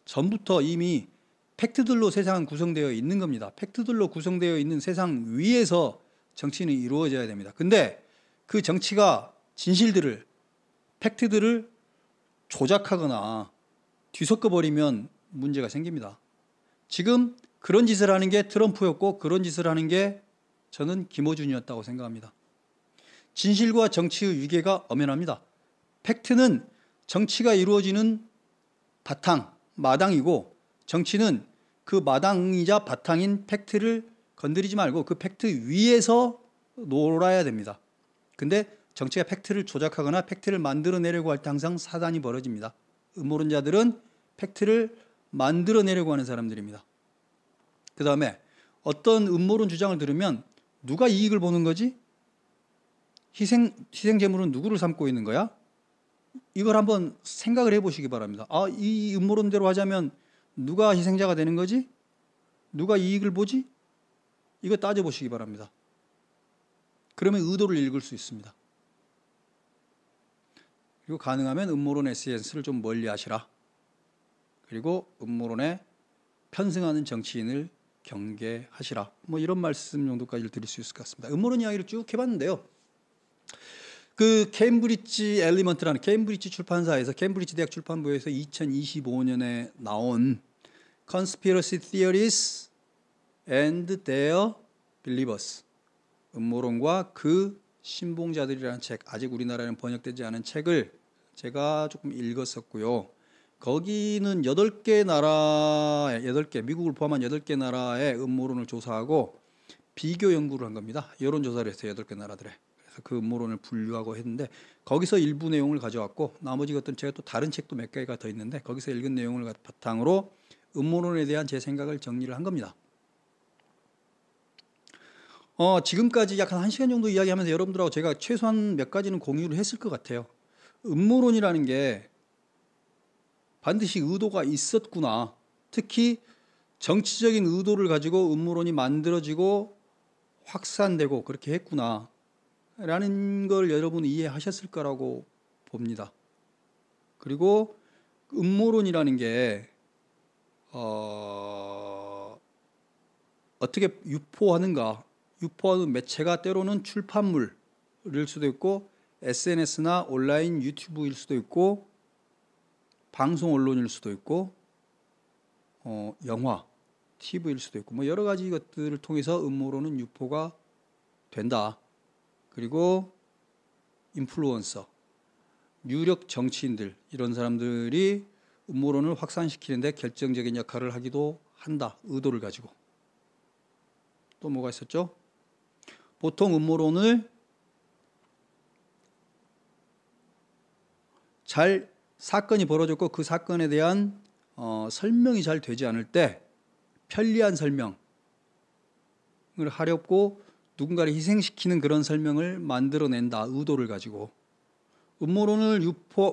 전부터 이미 팩트들로 세상은 구성되어 있는 겁니다. 팩트들로 구성되어 있는 세상 위에서 정치는 이루어져야 됩니다. 근데 그 정치가 진실들을, 팩트들을 조작하거나 뒤섞어 버리면 문제가 생깁니다. 지금 그런 짓을 하는 게 트럼프였고 그런 짓을 하는 게 저는 김어준이었다고 생각합니다. 진실과 정치의 위계가 엄연합니다. 팩트는 정치가 이루어지는 바탕, 마당이고 정치는 그 마당이자 바탕인 팩트를 건드리지 말고 그 팩트 위에서 놀아야 됩니다. 근데 정치가 팩트를 조작하거나 팩트를 만들어내려고 할 때 항상 사단이 벌어집니다. 음모론자들은 팩트를 만들어내려고 하는 사람들입니다. 그 다음에 어떤 음모론 주장을 들으면 누가 이익을 보는 거지? 희생제물은 누구를 삼고 있는 거야? 이걸 한번 생각을 해보시기 바랍니다. 아, 이 음모론대로 하자면 누가 희생자가 되는 거지? 누가 이익을 보지? 이거 따져보시기 바랍니다. 그러면 의도를 읽을 수 있습니다. 그리고 가능하면 음모론 에센스를 좀 멀리 하시라. 그리고 음모론에 편승하는 정치인을 경계하시라. 뭐 이런 말씀 정도까지 드릴 수 있을 것 같습니다. 음모론 이야기를 쭉 해봤는데요. 그 케임브리지 엘리먼트라는 케임브리지 출판사에서 케임브리지 대학 출판부에서 2025년에 나온 Conspiracy Theories and Their Believers, 음모론과 그 신봉자들이라는 책, 아직 우리나라에는 번역되지 않은 책을 제가 조금 읽었었고요. 거기는 8개 나라의 8개, 미국을 포함한 8개 나라의 음모론을 조사하고 비교 연구를 한 겁니다. 여론조사를 했어요. 8개 나라들에. 그래서 그 음모론을 분류하고 했는데 거기서 일부 내용을 가져왔고 나머지 것들은 제가 또 다른 책도 몇 개가 더 있는데 거기서 읽은 내용을 바탕으로 음모론에 대한 제 생각을 정리를 한 겁니다. 지금까지 약 한 1시간 정도 이야기하면서 여러분들하고 제가 최소한 몇 가지는 공유를 했을 것 같아요. 음모론이라는 게 반드시 의도가 있었구나. 특히 정치적인 의도를 가지고 음모론이 만들어지고 확산되고 그렇게 했구나 라는 걸 여러분이 이해하셨을 거라고 봅니다. 그리고 음모론이라는 게 어떻게 유포하는가, 유포하는 매체가 때로는 출판물일 수도 있고 SNS나 온라인 유튜브일 수도 있고 방송 언론일 수도 있고 영화, TV일 수도 있고 뭐 여러 가지 것들을 통해서 음모론은 유포가 된다. 그리고 인플루언서, 유력 정치인들 이런 사람들이 음모론을 확산시키는데 결정적인 역할을 하기도 한다. 의도를 가지고. 또 뭐가 있었죠? 보통 음모론을 사건이 벌어졌고 그 사건에 대한 설명이 잘 되지 않을 때 편리한 설명을 하려고 누군가를 희생시키는 그런 설명을 만들어낸다. 의도를 가지고. 음모론을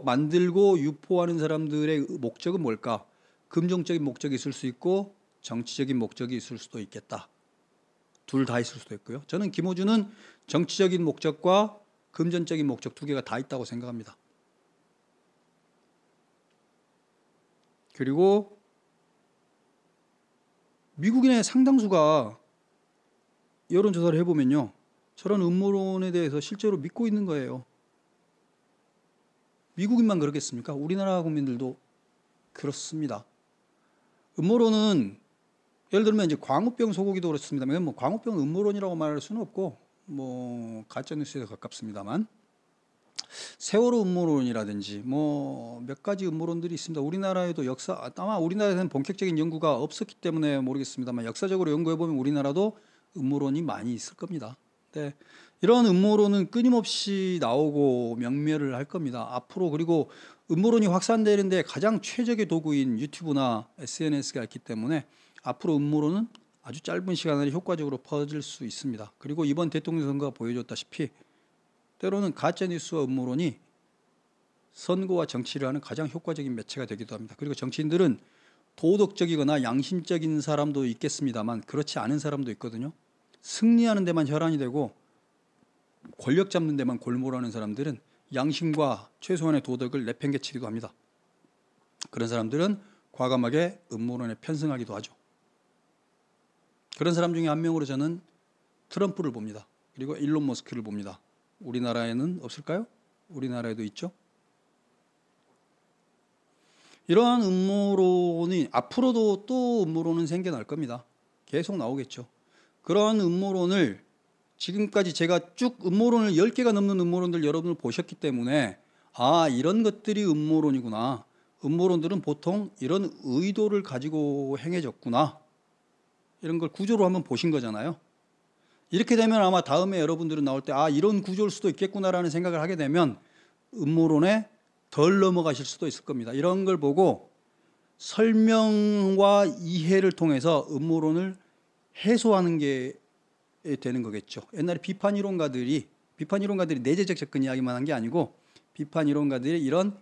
만들고 유포하는 사람들의 목적은 뭘까? 금전적인 목적이 있을 수 있고 정치적인 목적이 있을 수도 있겠다. 둘 다 있을 수도 있고요. 저는 김어준은 정치적인 목적과 금전적인 목적 두 개가 다 있다고 생각합니다. 그리고 미국인의 상당수가 여론조사를 해보면요. 저런 음모론에 대해서 실제로 믿고 있는 거예요. 미국인만 그렇겠습니까? 우리나라 국민들도 그렇습니다. 음모론은 예를 들면 이제 광우병 소고기도 그렇습니다만 뭐 광우병은 음모론이라고 말할 수는 없고 뭐 가짜뉴스에 가깝습니다만 세월호 음모론이라든지 뭐 몇 가지 음모론들이 있습니다. 우리나라에도 아마 우리나라에서는 본격적인 연구가 없었기 때문에 모르겠습니다만 역사적으로 연구해 보면 우리나라도 음모론이 많이 있을 겁니다. 네. 이런 음모론은 끊임없이 나오고 명멸을 할 겁니다. 앞으로. 그리고 음모론이 확산되는데 가장 최적의 도구인 유튜브나 SNS가 있기 때문에 앞으로 음모론은 아주 짧은 시간 안에 효과적으로 퍼질 수 있습니다. 그리고 이번 대통령 선거가 보여줬다시피 때로는 가짜뉴스와 음모론이 선거와 정치를 하는 가장 효과적인 매체가 되기도 합니다. 그리고 정치인들은 도덕적이거나 양심적인 사람도 있겠습니다만 그렇지 않은 사람도 있거든요. 승리하는 데만 혈안이 되고 권력 잡는 데만 골몰하는 사람들은 양심과 최소한의 도덕을 내팽개치기도 합니다. 그런 사람들은 과감하게 음모론에 편승하기도 하죠. 그런 사람 중에 한 명으로 저는 트럼프를 봅니다. 그리고 일론 머스크를 봅니다. 우리나라에는 없을까요? 우리나라에도 있죠. 이러한 음모론이 앞으로도 또 음모론은 생겨날 겁니다. 계속 나오겠죠. 그런 음모론을 지금까지 제가 쭉 음모론을 10개가 넘는 음모론들 여러분을 보셨기 때문에 아, 이런 것들이 음모론이구나. 음모론들은 보통 이런 의도를 가지고 행해졌구나. 이런 걸 구조로 한번 보신 거잖아요. 이렇게 되면 아마 다음에 여러분들은 나올 때 아, 이런 구조일 수도 있겠구나라는 생각을 하게 되면 음모론에 덜 넘어가실 수도 있을 겁니다. 이런 걸 보고 설명과 이해를 통해서 음모론을 해소하는 게 되는 거겠죠. 옛날에 비판 이론가들이 내재적 접근 이야기만 한 게 아니고 비판 이론가들이 이런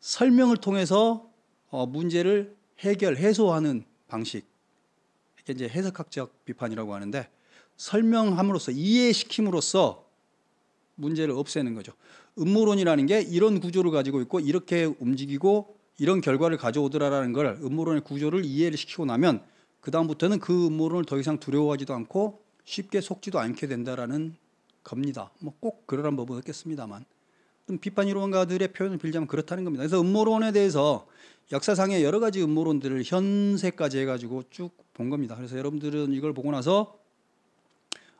설명을 통해서 문제를 해소하는 방식, 이게 이제 해석학적 비판이라고 하는데 설명함으로써 이해시킴으로써 문제를 없애는 거죠. 음모론이라는 게 이런 구조를 가지고 있고 이렇게 움직이고 이런 결과를 가져오더라라는 걸 음모론의 구조를 이해를 시키고 나면 그 다음부터는 그 음모론을 더 이상 두려워하지도 않고 쉽게 속지도 않게 된다라는 겁니다. 뭐 꼭 그러란 법은 없겠습니다만 비판 이론가들의 표현을 빌자면 그렇다는 겁니다. 그래서 음모론에 대해서 역사상의 여러 가지 음모론들을 현세까지 해가지고 쭉 본 겁니다. 그래서 여러분들은 이걸 보고 나서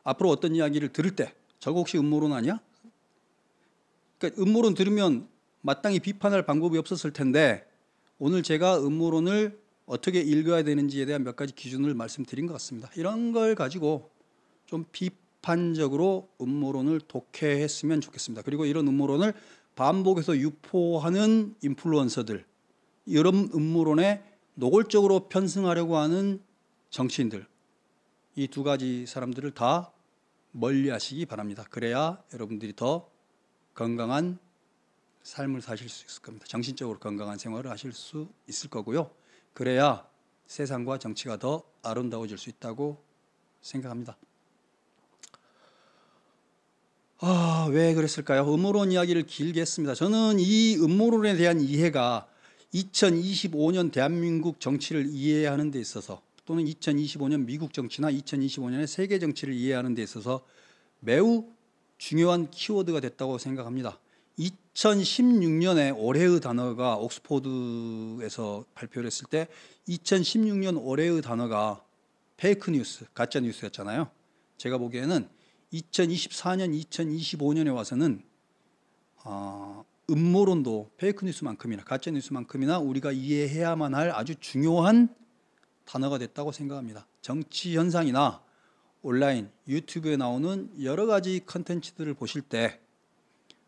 앞으로 어떤 이야기를 들을 때 저거 혹시 음모론 아니야? 그러니까 음모론 들으면 마땅히 비판할 방법이 없었을 텐데 오늘 제가 음모론을 어떻게 읽어야 되는지에 대한 몇 가지 기준을 말씀드린 것 같습니다. 이런 걸 가지고 좀 비판적으로 음모론을 독해했으면 좋겠습니다. 그리고 이런 음모론을 반복해서 유포하는 인플루언서들, 이런 음모론에 노골적으로 편승하려고 하는 정치인들, 이 두 가지 사람들을 다 멀리하시기 바랍니다. 그래야 여러분들이 더 건강한 삶을 사실 수 있을 겁니다. 정신적으로 건강한 생활을 하실 수 있을 거고요. 그래야 세상과 정치가 더 아름다워질 수 있다고 생각합니다. 왜 그랬을까요? 음모론 이야기를 길게 했습니다. 저는 이 음모론에 대한 이해가 2025년 대한민국 정치를 이해하는 데 있어서 또는 2025년 미국 정치나 2025년의 세계 정치를 이해하는 데 있어서 매우 중요한 키워드가 됐다고 생각합니다. 2016년에 올해의 단어가 옥스포드에서 발표를 했을 때 2016년 올해의 단어가 페이크 뉴스, 가짜 뉴스였잖아요. 제가 보기에는 2024년, 2025년에 와서는 음모론도 페이크 뉴스만큼이나 가짜 뉴스만큼이나 우리가 이해해야만 할 아주 중요한 단어가 됐다고 생각합니다. 정치 현상이나 온라인, 유튜브에 나오는 여러 가지 컨텐츠들을 보실 때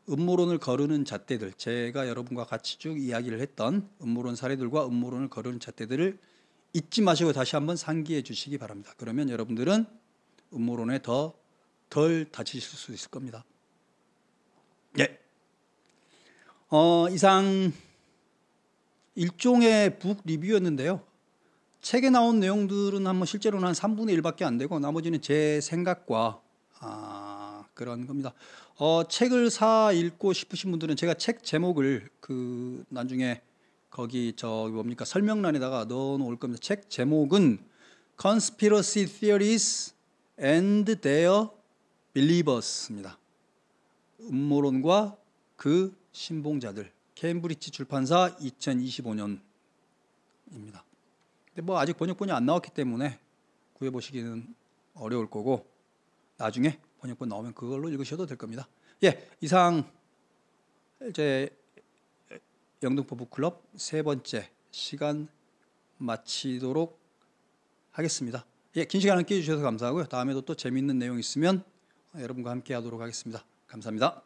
음모론을 거르는 잣대들, 제가 여러분과 같이 쭉 이야기를 했던 음모론 사례들과 음모론을 거르는 잣대들을 잊지 마시고 다시 한번 상기해 주시기 바랍니다. 그러면 여러분들은 음모론에 덜 다치실 수 있을 겁니다. 예. 이상 일종의 북 리뷰였는데요. 책에 나온 내용들은 실제로는 한 3분의 1밖에 안 되고 나머지는 제 생각과 그런 겁니다. 책을 사 읽고 싶으신 분들은 제가 책 제목을 나중에 거기 설명란에다가 넣어 놓을 겁니다. 책 제목은 Conspiracy Theories and Their Believers입니다. 음모론과 그 신봉자들. 케임브리지 출판사 2025년입니다. 근데 아직 번역본이 안 나왔기 때문에 구해보시기는 어려울 거고 나중에 번역본 나오면 그걸로 읽으셔도 될 겁니다. 예, 이상 이제 영등포 북클럽 3번째 시간 마치도록 하겠습니다. 예, 긴 시간 함께해 주셔서 감사하고요. 다음에도 또 재미있는 내용 있으면 여러분과 함께하도록 하겠습니다. 감사합니다.